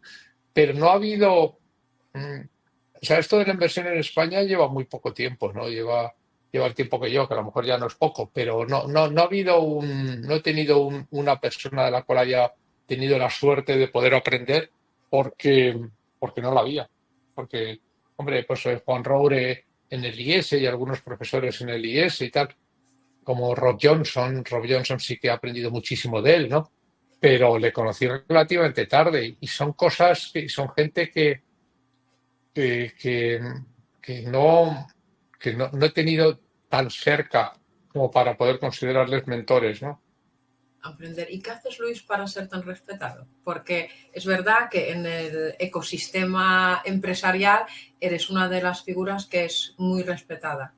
Pero no ha habido mm, o sea, esto de la inversión en España lleva muy poco tiempo, ¿no? Lleva el tiempo que yo, que a lo mejor ya no es poco, pero no ha habido no he tenido una persona de la cual haya tenido la suerte de poder aprender porque, porque no la había. Porque, hombre, pues Juan Roure en el IES y algunos profesores en el IES y tal, como Rob Johnson sí que ha aprendido muchísimo de él, ¿no? Pero le conocí relativamente tarde y son cosas, son gente que, que, que no, no he tenido tan cerca como para poder considerarles mentores, ¿no? Aprender. ¿Y qué haces, Luis, para ser tan respetado? Porque es verdad que en el ecosistema empresarial eres una de las figuras que es muy respetada.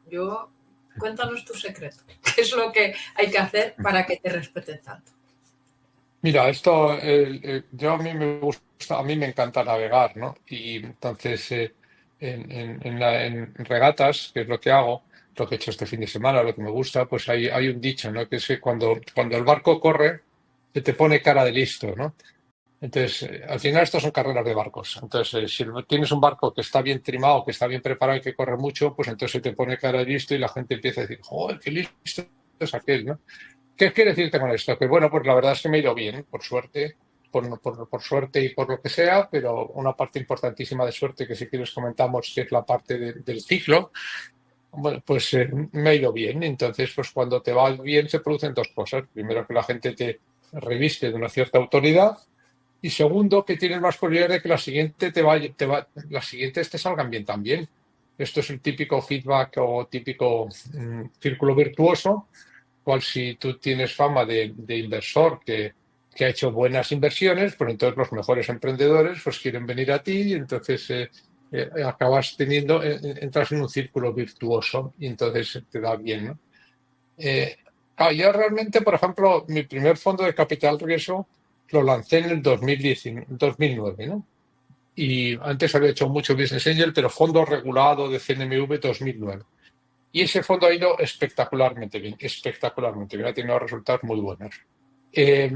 Cuéntanos tu secreto. ¿Qué es lo que hay que hacer para que te respeten tanto? Mira, yo a mí me gusta, a mí me encanta navegar, ¿no? Y entonces en regatas, que es lo que hago, lo que he hecho este fin de semana, lo que me gusta, pues hay un dicho, ¿no? Que es que cuando el barco corre, se te pone cara de listo, ¿no? Entonces, al final esto son carreras de barcos. Entonces, si tienes un barco que está bien trimado, que está bien preparado y que corre mucho, pues entonces se te pone cara de listo y la gente empieza a decir, joder, qué listo es aquel, ¿no? ¿Qué quiere decirte con esto? Que bueno, pues la verdad es que me ha ido bien, por suerte, por suerte y por lo que sea, pero una parte importantísima de suerte que si quieres comentamos, que es la parte del ciclo, bueno, pues me ha ido bien. Entonces, pues cuando te va bien se producen dos cosas. Primero, que la gente te reviste de una cierta autoridad y segundo, que tienes más probabilidad de que la siguiente las siguientes te salgan bien también. Esto es el típico feedback o típico círculo virtuoso, cual si tú tienes fama de inversor que ha hecho buenas inversiones, pues entonces los mejores emprendedores pues quieren venir a ti y entonces acabas entras en un círculo virtuoso y entonces te da bien, ¿no? Claro, yo realmente, por ejemplo, mi primer fondo de capital riesgo lo lancé en el 2009, ¿no? Y antes había hecho mucho Business Angel, pero fondo regulado de CNMV 2009. Y ese fondo ha ido espectacularmente bien, ha tenido resultados muy buenos. Eh,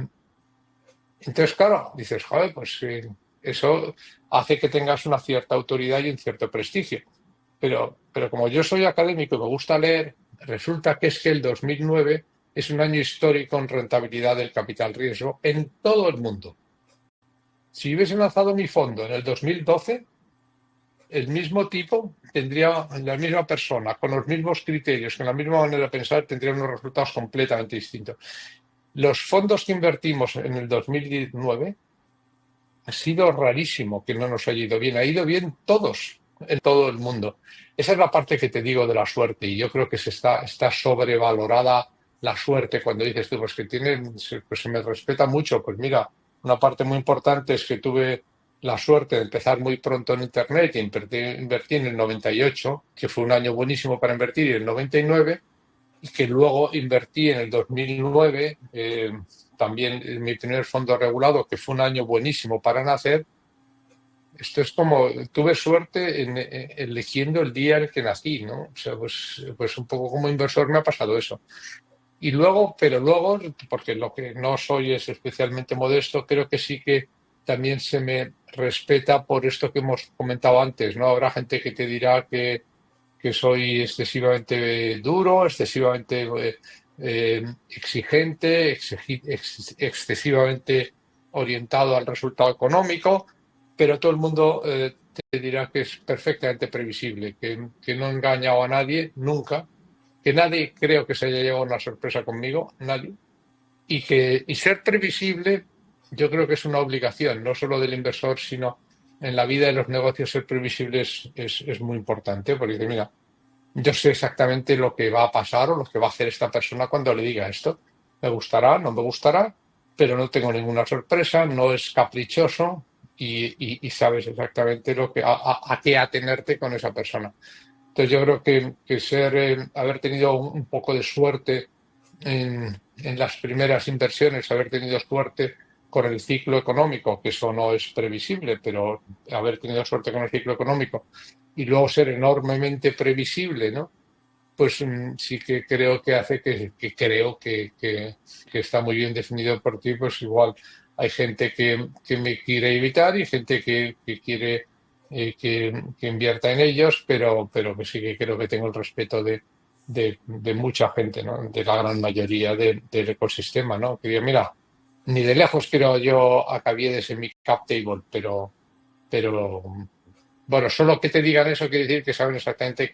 entonces, claro, dices, joder, pues eso hace que tengas una cierta autoridad y un cierto prestigio. Pero como yo soy académico y me gusta leer, resulta que es que el 2009 es un año histórico en rentabilidad del capital riesgo en todo el mundo. Si hubiese lanzado mi fondo en el 2012, el mismo tipo tendría, la misma persona, con los mismos criterios, con la misma manera de pensar, tendría unos resultados completamente distintos. Los fondos que invertimos en el 2019 ha sido rarísimo que no nos haya ido bien. Ha ido bien todos, en todo el mundo. Esa es la parte que te digo de la suerte y yo creo que está sobrevalorada la suerte cuando dices tú, pues que pues se me respeta mucho. Pues mira, una parte muy importante es que tuve la suerte de empezar muy pronto en Internet y invertí en el 98, que fue un año buenísimo para invertir, y en el 99, y que luego invertí en el 2009, también en mi primer fondo regulado, que fue un año buenísimo para nacer. Esto es como, tuve suerte eligiendo el día en el que nací, ¿no? O sea, pues un poco como inversor me ha pasado eso. Y luego, pero luego, porque lo que no soy es especialmente modesto, creo que sí que también se me respeta por esto que hemos comentado antes, ¿no? Habrá gente que te dirá que soy excesivamente duro, excesivamente exigente, excesivamente orientado al resultado económico, pero todo el mundo te dirá que es perfectamente previsible, que no he engañado a nadie nunca que nadie creo que se haya llevado una sorpresa conmigo, nadie. Y ser previsible, yo creo que es una obligación, no solo del inversor, sino en la vida de los negocios ser previsible es muy importante, porque dice, mira, yo sé exactamente lo que va a pasar o lo que va a hacer esta persona cuando le diga esto. Me gustará, no me gustará, pero no tengo ninguna sorpresa, no es caprichoso y sabes exactamente a qué atenerte con esa persona. Entonces yo creo que haber tenido un poco de suerte en las primeras inversiones, haber tenido suerte con el ciclo económico, que eso no es previsible, pero haber tenido suerte con el ciclo económico y luego ser enormemente previsible, ¿no? Pues sí que creo que hace que está muy bien definido por ti, pues igual hay gente que me quiere evitar y gente que quiere que invierta en ellos, pero que sí que creo que tengo el respeto de mucha gente, ¿no? De la gran mayoría del ecosistema, ¿no? Que digo, mira, ni de lejos quiero yo a Caviedes en mi cap table, pero bueno, solo que te digan eso quiere decir que saben exactamente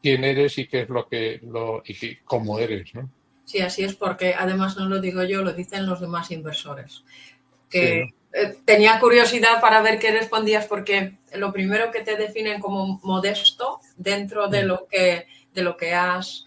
quién eres y qué es cómo eres, ¿no? Sí, así es, porque además no lo digo yo, lo dicen los demás inversores. Sí, Que ¿no? tenía curiosidad para ver qué respondías, porque lo primero que te definen como modesto dentro de lo que has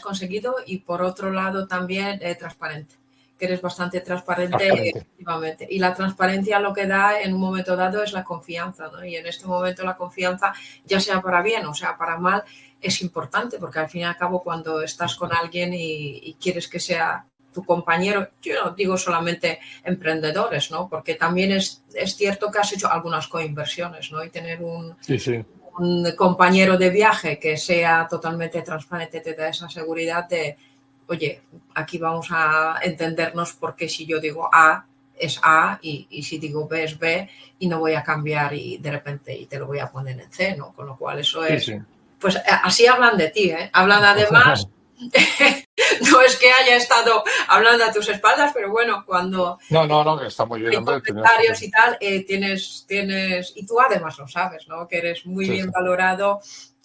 conseguido, y por otro lado también transparente, que eres bastante transparente, Transparente. efectivamente. Y la transparencia lo que da en un momento dado es la confianza, ¿no? Y en este momento la confianza, ya sea para bien o sea para mal, es importante, porque al fin y al cabo cuando estás con alguien y quieres que sea tu compañero, yo no digo solamente emprendedores, ¿no? Porque también es cierto que has hecho algunas coinversiones, ¿no? Y tener un Sí. compañero de viaje que sea totalmente transparente te da esa seguridad de, oye, aquí vamos a entendernos, porque si yo digo A es A y si digo B es B, y no voy a cambiar y de repente y te lo voy a poner en C, ¿no? Con lo cual eso Sí, es, sí. pues así hablan de ti, ¿eh? Hablan además, no es que haya estado hablando a tus espaldas, pero bueno, cuando No, que está muy bien, hay hombre. comentarios y tal, tienes, y tú además lo sabes, ¿no? Que eres muy Sí, bien sí. valorado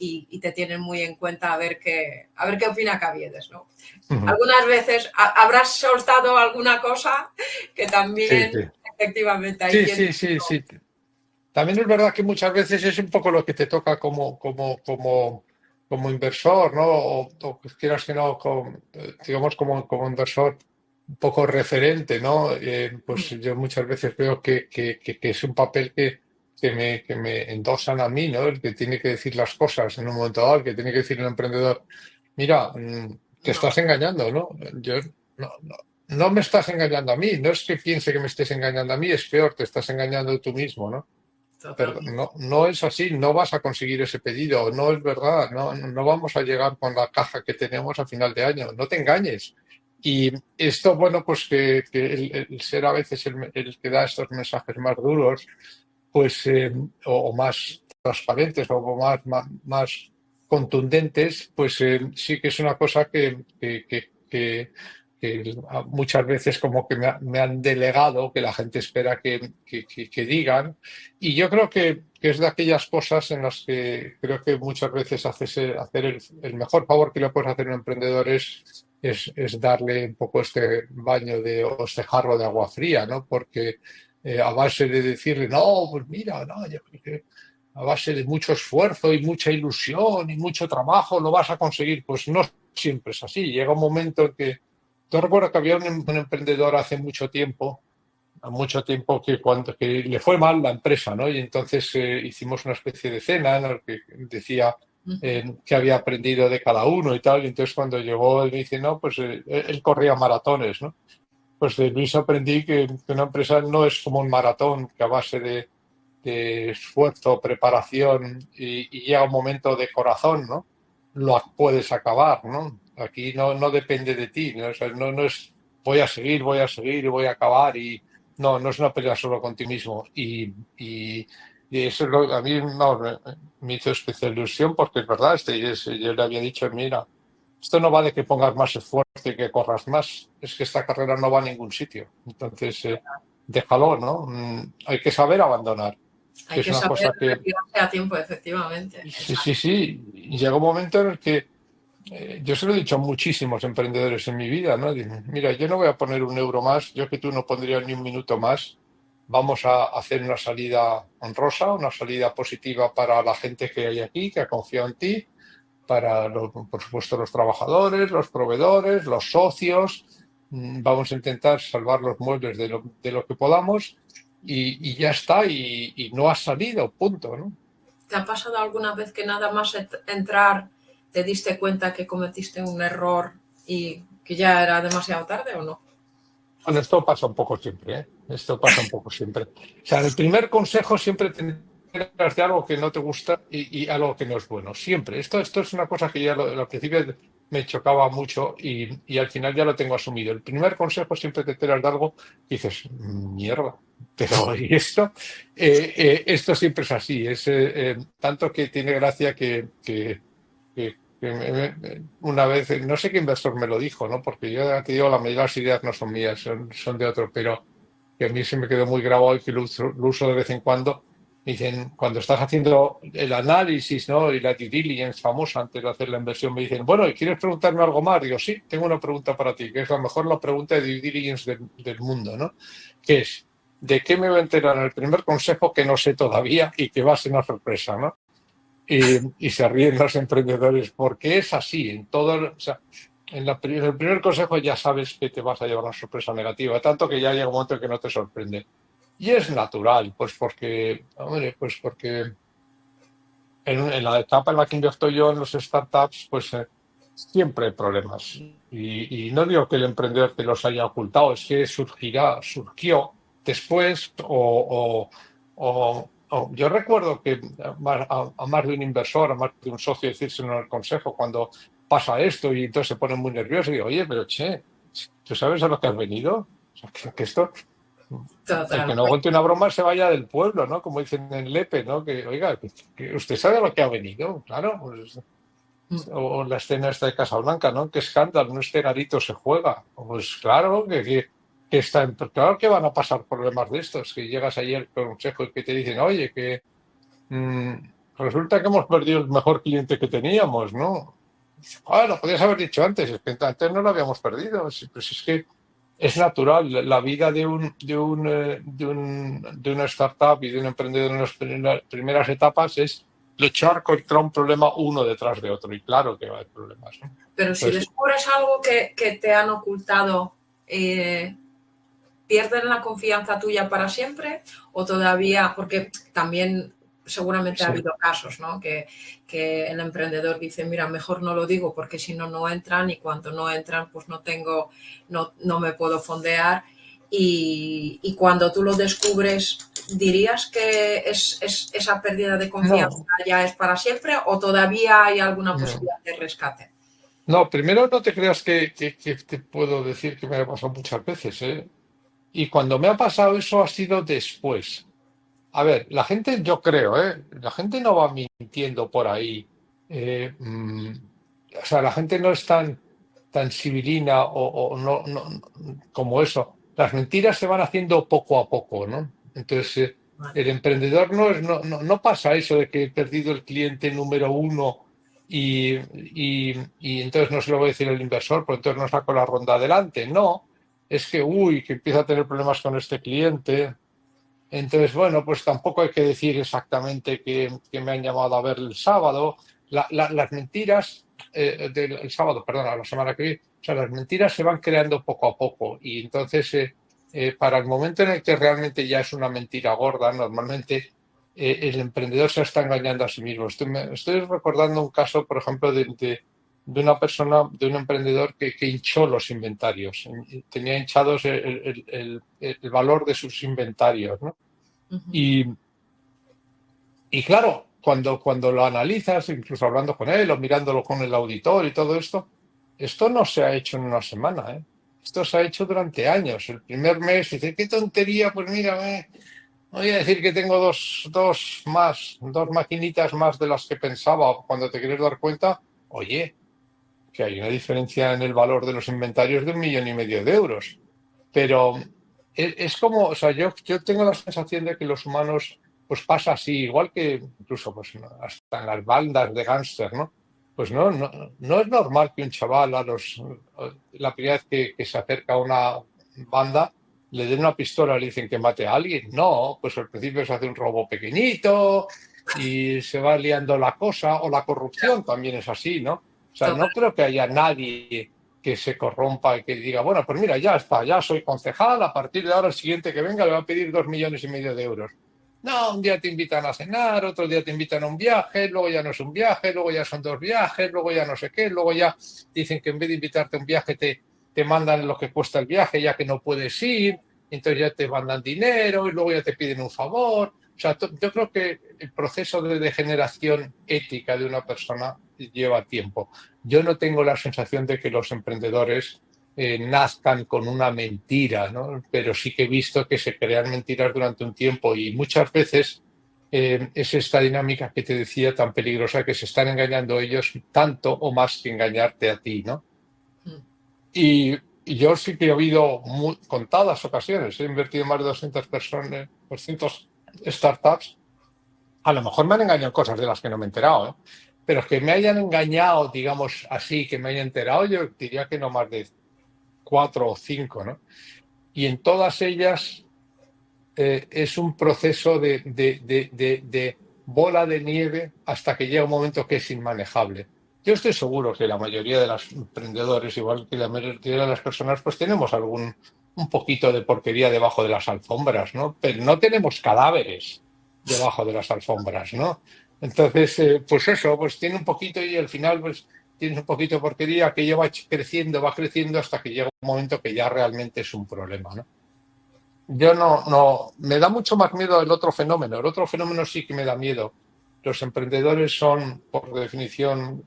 y te tienen muy en cuenta a ver qué opina Caviedes, ¿no? Ujú. Algunas veces habrás soltado alguna cosa que Sí, también sí. efectivamente hay Sí, quien... sí, sí, sí. También es verdad que muchas veces es un poco lo que te toca como inversor, ¿no? O quieras que no, digamos como inversor un poco referente, ¿no? Pues yo muchas veces veo que es un papel que me endosan a mí, ¿no? El que tiene que decir las cosas en un momento dado, el que tiene que decir un emprendedor, mira, te No, estás engañando, ¿no? Yo no me estás engañando a mí, no es que piense que me estés engañando a mí, es peor, te estás engañando tú mismo, ¿no? Pero totalmente. no es así, no vas a conseguir ese pedido, no es verdad, no vamos a llegar con la caja que tenemos a final de año, no te engañes. Y esto, bueno, pues que el ser a veces el que da estos mensajes más duros, pues, o más transparentes o más contundentes, pues sí que es una cosa que muchas veces como que me han delegado, que la gente espera que digan. Y yo creo que es de aquellas cosas en las que creo que muchas veces hacer el mejor favor que le puedes hacer a un emprendedor es darle un poco este baño o este jarro de agua fría, ¿no? Porque a base de decirle, no, pues mira, no, yo creo que a base de mucho esfuerzo y mucha ilusión y mucho trabajo lo vas a conseguir. Pues no siempre es así. Llega un momento en que... Yo recuerdo que había un emprendedor hace mucho tiempo que le fue mal la empresa, ¿no? Y entonces hicimos una especie de cena en la que decía que había aprendido de cada uno y tal. Y entonces cuando llegó él me dice, no, pues él corría maratones, ¿no? Pues de Luis aprendí que una empresa no es como un maratón que a base de esfuerzo, preparación y llega un momento de corazón, ¿no? Lo puedes acabar, ¿no? Aquí no depende de ti, ¿no? O sea, no es voy a seguir y voy a acabar y no es una pelea solo contigo mismo y eso es a mí no, me hizo especial ilusión porque es verdad, yo le había dicho, mira, esto no va de que pongas más esfuerzo y que corras más, es que esta carrera no va a ningún sitio. Entonces, déjalo, ¿no? Hay que saber abandonar, que Hay es que una saber cosa que, retirarse a tiempo, efectivamente. sí, Exacto. sí, sí, y llega un momento en el que yo se lo he dicho a muchísimos emprendedores en mi vida, ¿no? Dicen, mira, yo no voy a poner un euro más, yo que tú no pondría ni un minuto más. Vamos a hacer una salida honrosa, una salida positiva para la gente que hay aquí, que ha confiado en ti, para, por supuesto, los trabajadores, los proveedores, los socios. Vamos a intentar salvar los muebles de lo que podamos y ya está, y no ha salido, punto, ¿no? ¿Te ha pasado alguna vez que nada más entrar te diste cuenta que cometiste un error y que ya era demasiado tarde o no? Bueno, esto pasa un poco siempre, ¿eh? Esto pasa un poco siempre. O sea, el primer consejo siempre te enteras de algo que no te gusta y algo que no es bueno. Siempre. Esto es una cosa que ya al principio me chocaba mucho y al final ya lo tengo asumido. El primer consejo siempre te enteras de algo y dices, mierda. Pero ¿y esto? Esto siempre es así. Es tanto que tiene gracia que una vez, no sé qué inversor me lo dijo, ¿no? Porque yo te digo, la mayoría de las ideas no son mías, son de otro, pero que a mí se me quedó muy grabado y que lo uso de vez en cuando. Dicen, cuando estás haciendo el análisis, ¿no? Y la due diligence famosa antes de hacer la inversión, me dicen, bueno, ¿y quieres preguntarme algo más? Digo, sí, tengo una pregunta para ti, que es la pregunta de due diligence del mundo, ¿no? Que es, ¿de qué me voy a enterar en el primer consejo que no sé todavía y que va a ser una sorpresa, ¿no? Y se ríen los emprendedores porque es así. En todo, o sea, en el primer consejo ya sabes que te vas a llevar una sorpresa negativa, tanto que ya llega un momento en que no te sorprende. Y es natural, pues porque, hombre, pues porque en la etapa en la que invierto yo en los startups, pues siempre hay problemas. Y no digo que el emprendedor te los haya ocultado, es que surgió después yo recuerdo que a más de un inversor, a más de un socio decirse en el consejo cuando pasa esto y entonces se ponen muy nerviosos y digo, oye, pero che, ¿tú sabes a lo que has venido? O sea, que esto, el que no Totalmente. aguante una broma se vaya del pueblo, ¿no? Como dicen en Lepe, ¿no? Que, oiga, que usted sabe a lo que ha venido, claro. Pues, o la escena esta de Casablanca, ¿no? Qué escándalo, este garito se juega. Pues claro que claro que van a pasar problemas de estos, que llegas ayer al consejo y que te dicen, oye, que mm, resulta que hemos perdido el mejor cliente que teníamos, ¿no? Ah, lo podías haber dicho antes, es que antes no lo habíamos perdido. Pues es que es natural, la vida de una startup y de un emprendedor en las primeras etapas es luchar contra un problema uno detrás de otro. Y claro que va a haber problemas, ¿no? Pero si Entonces, descubres algo que te han ocultado, ¿pierden la confianza tuya para siempre? O todavía, porque también seguramente ha sí. habido casos, ¿no? Que el emprendedor dice, mira, mejor no lo digo porque si no, no entran y cuando no entran, pues no me puedo fondear. Y cuando tú lo descubres, ¿dirías que esa pérdida de confianza No, ya es para siempre o todavía hay alguna no. posibilidad de rescate? No, primero no te creas que te puedo decir que me ha pasado muchas veces, ¿eh? Y cuando me ha pasado eso ha sido después. A ver, la gente, yo creo, ¿eh? La gente no va mintiendo por ahí. eh, mm, o sea, la gente no es tan civilina o como eso. Las mentiras se van haciendo poco a poco, ¿no? Entonces, Vale. el emprendedor no pasa eso de que he perdido el cliente número uno y entonces no se lo voy a decir al inversor, pues entonces no saco la ronda adelante. No, es que, uy, que empieza a tener problemas con este cliente. Entonces, bueno, pues tampoco hay que decir exactamente que me han llamado a ver el sábado. Las mentiras del sábado, perdón, la semana que viene, o sea, las mentiras se van creando poco a poco y entonces para el momento en el que realmente ya es una mentira gorda, normalmente el emprendedor se está engañando a sí mismo. Estoy recordando un caso, por ejemplo, de una persona, de un emprendedor que hinchó los inventarios, tenía hinchados el valor de sus inventarios, ¿no? Uh-huh. Y, y claro, cuando lo analizas, incluso hablando con él o mirándolo con el auditor y todo esto no se ha hecho en una semana, ¿eh? Esto se ha hecho durante años. El primer mes dice, qué tontería, pues mira, voy a decir que tengo dos maquinitas más de las que pensaba. Cuando te quieres dar cuenta, oye, que hay una diferencia en el valor de los inventarios de 1,5 millones de euros. Pero es como, o sea, yo tengo la sensación de que los humanos, pues pasa así, igual que incluso pues, hasta en las bandas de gángster, ¿no? Pues no es normal que un chaval la primera vez que se acerca a una banda le den una pistola y le dicen que mate a alguien. No, pues al principio se hace un robo pequeñito y se va liando la cosa, o la corrupción también es así, ¿no? O sea, no creo que haya nadie que se corrompa y que diga, bueno, pues mira, ya está, ya soy concejal, a partir de ahora el siguiente que venga le va a pedir 2,5 millones de euros. No, un día te invitan a cenar, otro día te invitan a un viaje, luego ya no es un viaje, luego ya son 2 viajes, luego ya no sé qué, luego ya dicen que en vez de invitarte a un viaje te mandan lo que cuesta el viaje ya que no puedes ir, entonces ya te mandan dinero y luego ya te piden un favor. O sea, yo creo que el proceso de degeneración ética de una persona lleva tiempo. Yo no tengo la sensación de que los emprendedores nazcan con una mentira, ¿no? Pero sí que he visto que se crean mentiras durante un tiempo y muchas veces es esta dinámica que te decía tan peligrosa, que se están engañando ellos tanto o más que engañarte a ti, ¿no? Y yo sí que he oído contadas ocasiones, he invertido más de 200 personas, 200 startups, a lo mejor me han engañado en cosas de las que no me he enterado, ¿eh? Pero que me hayan engañado, digamos así, que me haya enterado, yo diría que no más de 4 o 5, ¿no? Y en todas ellas es un proceso de bola de nieve hasta que llega un momento que es inmanejable. Yo estoy seguro que la mayoría de los emprendedores, igual que la mayoría de las personas, pues tenemos un poquito de porquería debajo de las alfombras, ¿no? Pero no tenemos cadáveres debajo de las alfombras, ¿no? Entonces, pues eso, pues tiene un poquito y al final, pues tienes un poquito de porquería, aquello va creciendo hasta que llega un momento que ya realmente es un problema, ¿no? Yo me da mucho más miedo el otro fenómeno. El otro fenómeno sí que me da miedo. Los emprendedores son, por definición,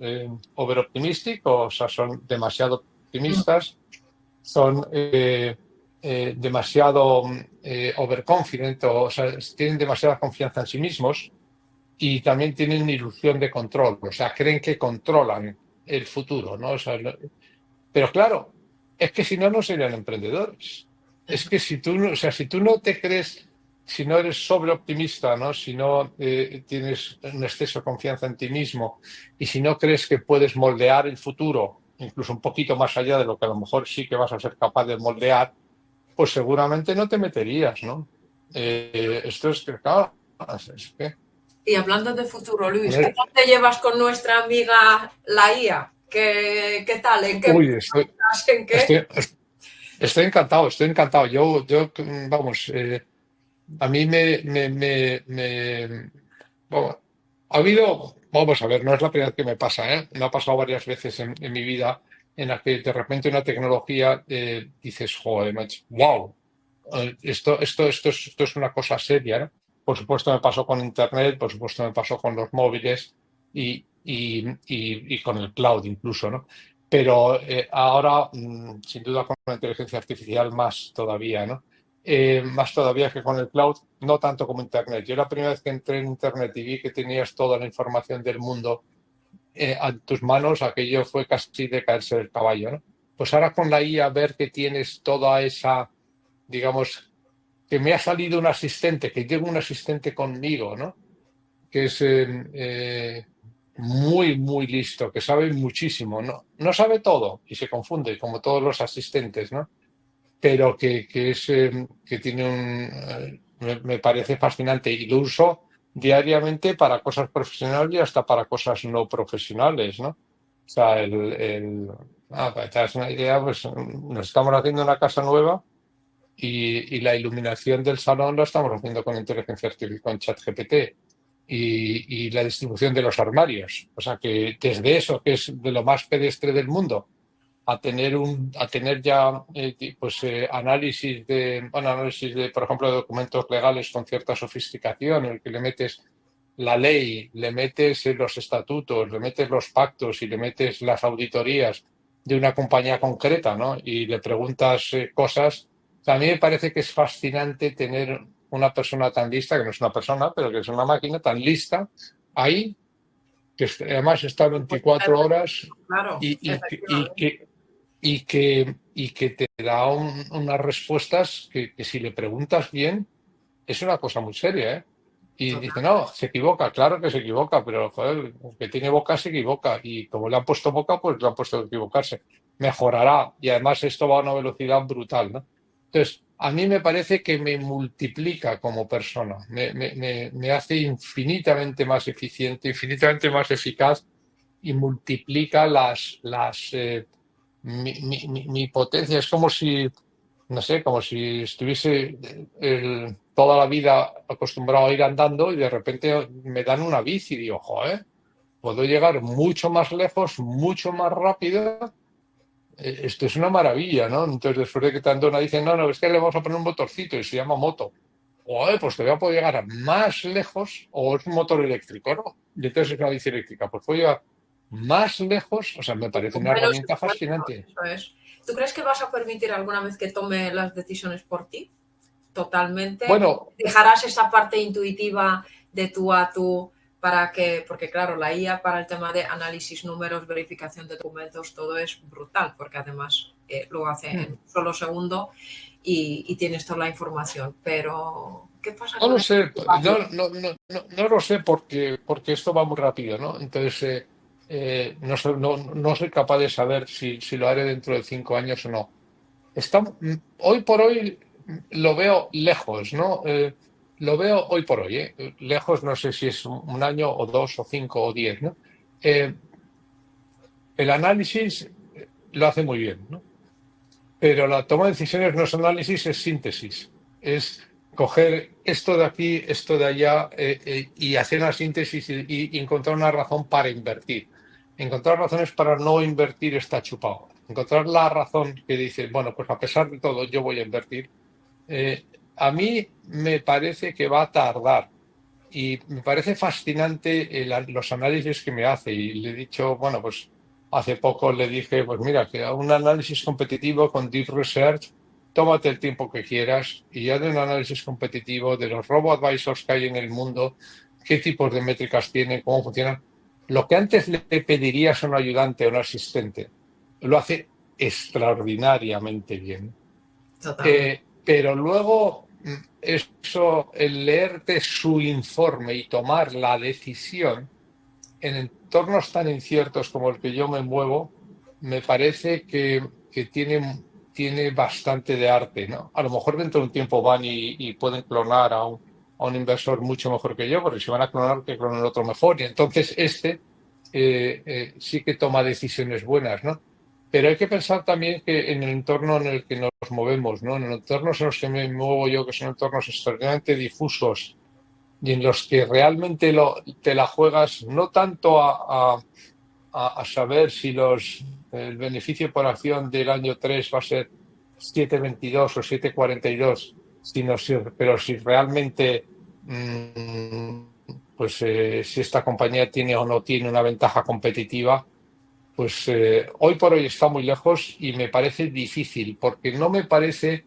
overoptimistic, o sea, son demasiado optimistas, son demasiado overconfident, o sea, tienen demasiada confianza en sí mismos y también tienen ilusión de control, o sea, creen que controlan el futuro, ¿no? O sea, pero claro, es que si no, no serían emprendedores. Es que si tú, o sea, si tú no te crees, si no eres sobreoptimista, ¿no? Si no tienes un exceso de confianza en ti mismo y si no crees que puedes moldear el futuro, incluso un poquito más allá de lo que a lo mejor sí que vas a ser capaz de moldear, pues seguramente no te meterías, ¿no? Esto es que, claro, es que... Y hablando de futuro, Luis, ¿qué tal te llevas con nuestra amiga la IA? ¿Qué tal? ¿En qué? Uy, ¿En qué? estoy encantado. Yo vamos, a mí bueno, ha habido, vamos a ver, no es la primera vez que me pasa, ¿eh? Me ha pasado varias veces en mi vida en la que de repente una tecnología dices, joder, macho, wow, esto es una cosa seria, ¿no? Por supuesto me pasó con Internet, por supuesto me pasó con los móviles y con el cloud incluso, ¿no? Pero ahora, sin duda, con la inteligencia artificial más todavía, ¿no? Más todavía que con el cloud, no tanto como Internet. Yo la primera vez que entré en Internet y vi que tenías toda la información del mundo a tus manos, aquello fue casi de caerse del caballo, ¿no? Pues ahora con la IA, ver que tienes toda esa, digamos, que me ha salido un asistente, que lleva un asistente conmigo, ¿no? Que es muy listo, que sabe muchísimo, ¿no? No sabe todo y se confunde, como todos los asistentes, ¿no? Pero que tiene me parece fascinante y lo uso diariamente para cosas profesionales y hasta para cosas no profesionales, ¿no? O sea, para que te hagas una idea, pues nos estamos haciendo una casa nueva y la iluminación del salón la estamos haciendo con inteligencia artificial, con ChatGPT y la distribución de los armarios. O sea, que desde eso, que es de lo más pedestre del mundo, a tener ya análisis de, por ejemplo, de documentos legales con cierta sofisticación, en el que le metes la ley, le metes los estatutos, le metes los pactos y le metes las auditorías de una compañía concreta, ¿no? Y le preguntas cosas. O sea, a mí me parece que es fascinante tener una persona tan lista, que no es una persona, pero que es una máquina tan lista ahí, que además está 24 horas Claro, y que te da unas respuestas que si le preguntas bien es una cosa muy seria, ¿eh? Y dice, Total. no, se equivoca, claro que se equivoca, pero joder, el que tiene boca se equivoca. Y como le han puesto boca, pues le han puesto que equivocarse. Mejorará. Y además esto va a una velocidad brutal, ¿no? Entonces, a mí me parece que me multiplica como persona, me hace infinitamente más eficiente, infinitamente más eficaz y multiplica mi potencia. Es como si, no sé, como si estuviese toda la vida acostumbrado a ir andando y de repente me dan una bici y digo, joder, puedo llegar mucho más lejos, mucho más rápido. Esto es una maravilla, ¿no? Entonces, después de que te dan una, dicen, no, no, es que le vamos a poner un motorcito y se llama moto. Joder, pues todavía puedo llegar más lejos o es un motor eléctrico, ¿no? Y entonces es una bici eléctrica. Pues puedo llegar más lejos, o sea, me parece Con una menos herramienta esfuerzo, fascinante. eso es. ¿Tú crees que vas a permitir alguna vez que tome las decisiones por ti? Totalmente. Bueno, Dejarás esa parte intuitiva de tú a tú para que, porque claro, la IA para el tema de análisis, números, verificación de documentos, todo es brutal, porque además lo hace en un solo segundo y tienes toda la información. Pero, ¿qué pasa no con lo el sé, usuario? no lo sé porque esto va muy rápido, ¿no? Entonces, no soy capaz de saber si lo haré dentro de 5 años o no. Hoy por hoy lo veo lejos, ¿no? Lo veo hoy por hoy, ¿eh? Lejos, no sé si es un año o 2 o 5 o 10, ¿no? Eh, el análisis lo hace muy bien, ¿no? Pero la toma de decisiones no es análisis, es síntesis. Es coger esto de aquí, esto de allá, y hacer una síntesis y encontrar una razón para invertir. Encontrar razones para no invertir está chupado. Encontrar la razón que dice, bueno, pues a pesar de todo, yo voy a invertir. A mí me parece que va a tardar y me parece fascinante los análisis que me hace. Y le he dicho, bueno, pues hace poco le dije, pues mira, que a un análisis competitivo con Deep Research, tómate el tiempo que quieras y haz un análisis competitivo de los robo-advisors que hay en el mundo, qué tipos de métricas tienen, cómo funcionan. Lo que antes le pedirías a un ayudante o un asistente, lo hace extraordinariamente bien. Totalmente. Pero luego eso, el leerte su informe y tomar la decisión en entornos tan inciertos como el que yo me muevo, me parece que tiene bastante de arte, ¿no? A lo mejor dentro de un tiempo van y pueden clonar a un inversor mucho mejor que yo, porque si van a clonar, que clonen otro mejor. Y entonces sí que toma decisiones buenas, ¿no? Pero hay que pensar también que en el entorno en el que nos movemos, ¿no? En los entornos en los que me muevo yo, que son entornos extraordinariamente difusos y en los que realmente te la juegas no tanto a saber si el beneficio por acción del año 3 va a ser 7,22 o 7,42, pero si realmente si esta compañía tiene o no tiene una ventaja competitiva, pues hoy por hoy está muy lejos y me parece difícil, porque no me parece.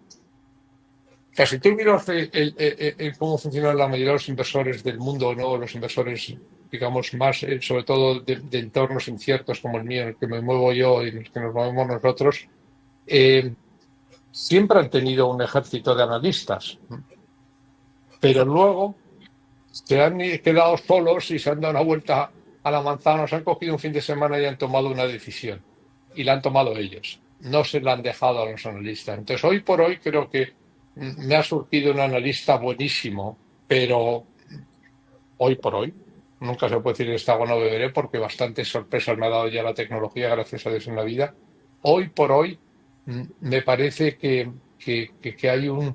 Casi tú miras cómo funcionan la mayoría de los inversores del mundo, ¿no? Los inversores, digamos, más, sobre todo de entornos inciertos como el mío, en el que me muevo yo y en el que nos movemos nosotros, eh, siempre han tenido un ejército de analistas, pero luego se han quedado solos y se han dado una vuelta a la manzana, se han cogido un fin de semana y han tomado una decisión. Y la han tomado ellos. No se la han dejado a los analistas. Entonces, hoy por hoy creo que me ha surgido un analista buenísimo, pero hoy por hoy, nunca se puede decir está bueno beberé porque bastantes sorpresas me ha dado ya la tecnología, gracias a Dios, en la vida. Hoy por hoy me parece que hay un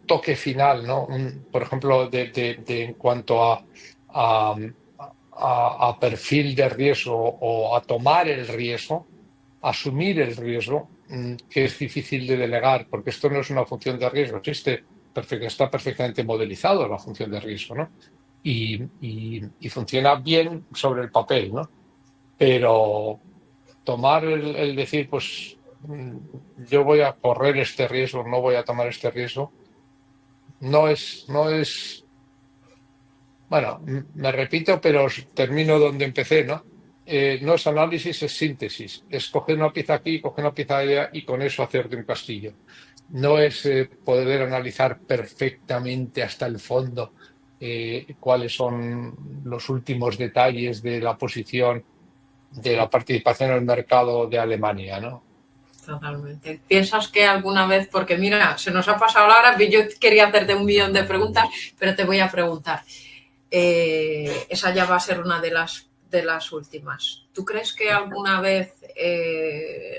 toque final, ¿no? Por ejemplo, en cuanto a, a perfil de riesgo o a tomar el riesgo, asumir el riesgo, que es difícil de delegar, porque esto no es una función de riesgo, está perfectamente modelizado la función de riesgo, ¿no? Y funciona bien sobre el papel, ¿no? Pero tomar el decir, pues yo voy a correr este riesgo, no voy a tomar este riesgo, no es, bueno, me repito, pero termino donde empecé, ¿no? No es análisis, es síntesis. Es coger una pieza aquí, coger una pieza allá y con eso hacerte un castillo. no es poder analizar perfectamente hasta el fondo cuáles son los últimos detalles de la posición de la participación en el mercado de Alemania, ¿no? Totalmente. ¿Piensas que alguna vez, porque mira, se nos ha pasado la hora, yo quería hacerte 1.000.000 de preguntas, pero te voy a preguntar. Esa ya va a ser una de las últimas. ¿Tú crees que alguna vez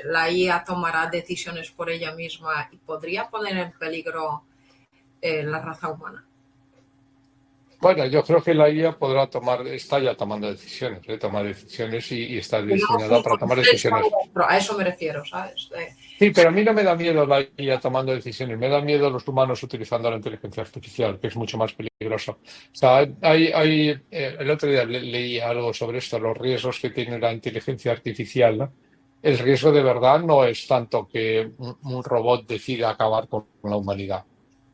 la IA tomará decisiones por ella misma y podría poner en peligro la raza humana? Bueno, yo creo que la IA está ya tomando decisiones, toma decisiones y está diseñada para tomar decisiones. A eso me refiero, ¿sabes? Sí, pero a mí no me da miedo la IA tomando decisiones, me da miedo los humanos utilizando la inteligencia artificial, que es mucho más peligroso. O sea, el otro día leí algo sobre esto, los riesgos que tiene la inteligencia artificial, ¿no? El riesgo de verdad no es tanto que un robot decida acabar con la humanidad.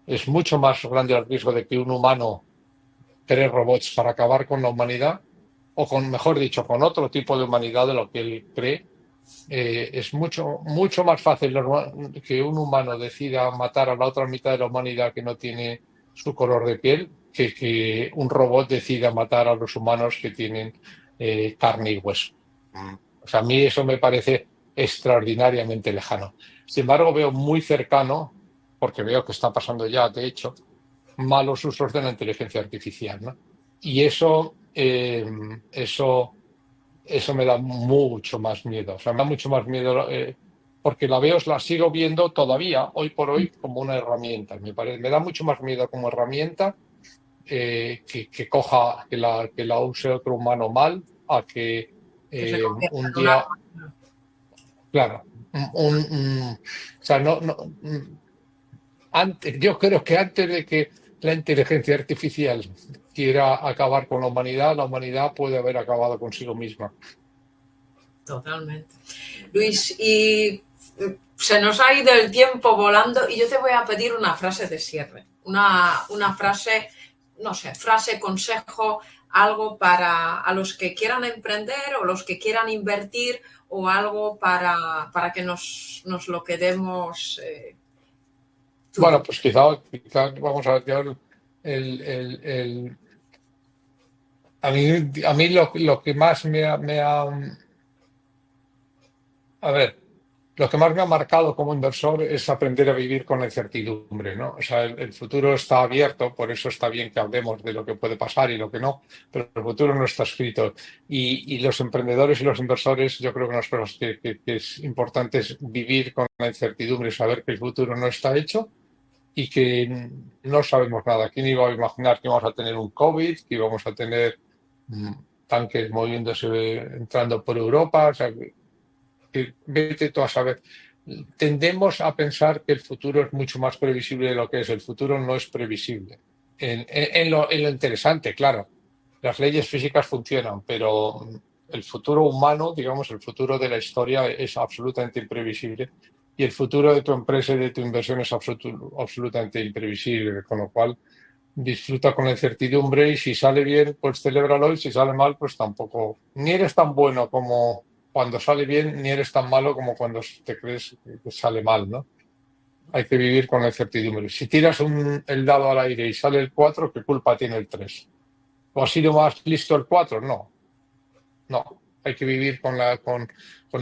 Es mucho más grande el riesgo de que un humano cree robots para acabar con la humanidad, o mejor dicho, con otro tipo de humanidad de lo que él cree. Es mucho más fácil que un humano decida matar a la otra mitad de la humanidad que no tiene su color de piel que un robot decida matar a los humanos que tienen carne y hueso. O sea, a mí eso me parece extraordinariamente lejano. Sin embargo, veo muy cercano, porque veo que está pasando ya, de hecho, malos usos de la inteligencia artificial, ¿no? Y eso me da mucho más miedo. O sea, me da mucho más miedo porque la sigo viendo todavía, hoy por hoy, como una herramienta. Me da mucho más miedo como herramienta que la use otro humano mal, a que un día, claro, o sea, yo creo que antes de que la inteligencia artificial quiera acabar con la humanidad puede haber acabado consigo misma. Totalmente. Luis, y se nos ha ido el tiempo volando y yo te voy a pedir una frase de cierre, una frase, no sé, frase, consejo, algo para a los que quieran emprender o los que quieran invertir o algo para que nos lo quedemos. Bueno, pues quizá vamos a ver, a mí lo que más a ver, lo que más me ha marcado como inversor es aprender a vivir con la incertidumbre, ¿no? O sea, el futuro está abierto, por eso está bien que hablemos de lo que puede pasar y lo que no, pero el futuro no está escrito. Y los emprendedores y los inversores, yo creo que una de las cosas que es importante es vivir con la incertidumbre, saber que el futuro no está hecho y que no sabemos nada. ¿Quién iba a imaginar que íbamos a tener un COVID, que íbamos a tener tanques moviéndose, entrando por Europa? O sea, que vete tú a saber. Tendemos a pensar que el futuro es mucho más previsible de lo que es. El futuro no es previsible. En lo interesante, claro. Las leyes físicas funcionan, pero el futuro humano, digamos, el futuro de la historia es absolutamente imprevisible y el futuro de tu empresa y de tu inversión es absolutamente imprevisible, con lo cual disfruta con la incertidumbre y si sale bien, pues celébralo y si sale mal, pues tampoco. Ni eres tan bueno como cuando sale bien, ni eres tan malo como cuando te crees que sale mal, ¿no? Hay que vivir con la incertidumbre. Si tiras el dado al aire y sale el 4, ¿qué culpa tiene el 3? ¿O ha sido más listo el 4? No. No. Hay que vivir con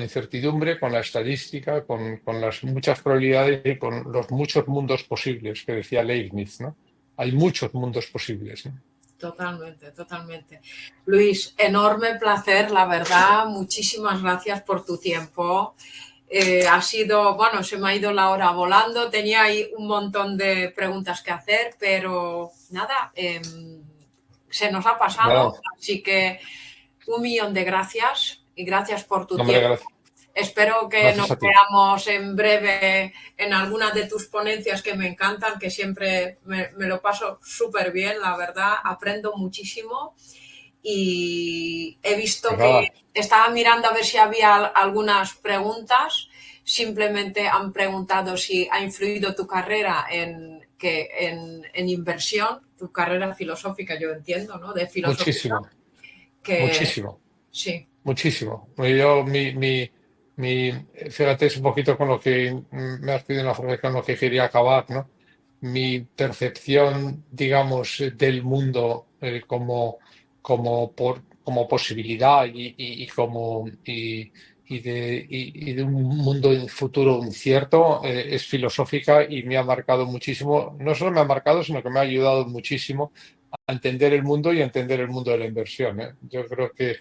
incertidumbre, con la estadística, con las muchas probabilidades y con los muchos mundos posibles que decía Leibniz, ¿no? Hay muchos mundos posibles, ¿no? Totalmente, totalmente. Luis, enorme placer, la verdad. Muchísimas gracias por tu tiempo. Bueno, se me ha ido la hora volando. Tenía ahí un montón de preguntas que hacer, pero nada, se nos ha pasado. Bueno, así que 1.000.000 de gracias y gracias por tu hombre, tiempo. gracias. Espero que Gracias nos a ti. veamos en breve en alguna de tus ponencias que me encantan, que siempre me lo paso súper bien, la verdad, aprendo muchísimo y he visto Pues que nada, estaba mirando a ver si había algunas preguntas, simplemente han preguntado si ha influido tu carrera en inversión, tu carrera filosófica, yo entiendo, ¿no? De filosofía, muchísimo, que muchísimo, sí, muchísimo. Yo, Fíjate, es un poquito con lo que me has pedido en la frase con lo que quería acabar, ¿no? Mi percepción, digamos, del mundo como posibilidad y de un mundo en futuro incierto es filosófica y me ha marcado muchísimo. No solo me ha marcado, sino que me ha ayudado muchísimo a entender el mundo y a entender el mundo de la inversión, ¿eh? Yo creo que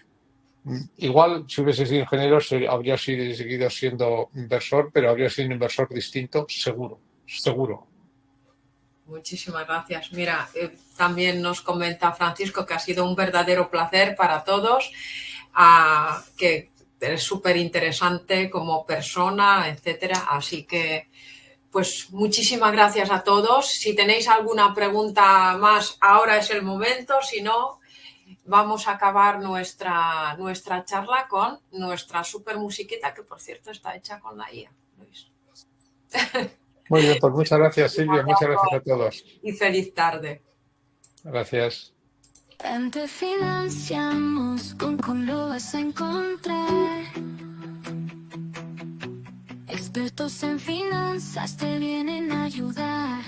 igual, si hubiese sido ingeniero, habría seguido siendo inversor, pero habría sido un inversor distinto, seguro, seguro. Muchísimas gracias. Mira, también nos comenta Francisco que ha sido un verdadero placer para todos, que eres súper interesante como persona, etcétera. Así que, pues, muchísimas gracias a todos. Si tenéis alguna pregunta más, ahora es el momento. Si no, vamos a acabar nuestra charla con nuestra súper musiquita, que por cierto está hecha con la IA, Luis. Muy bien, pues muchas gracias, Silvia. Muchas gracias a todos. Y feliz tarde. Gracias. Te financiamos, con lo vas a encontrar. Expertos en finanzas te vienen a ayudar.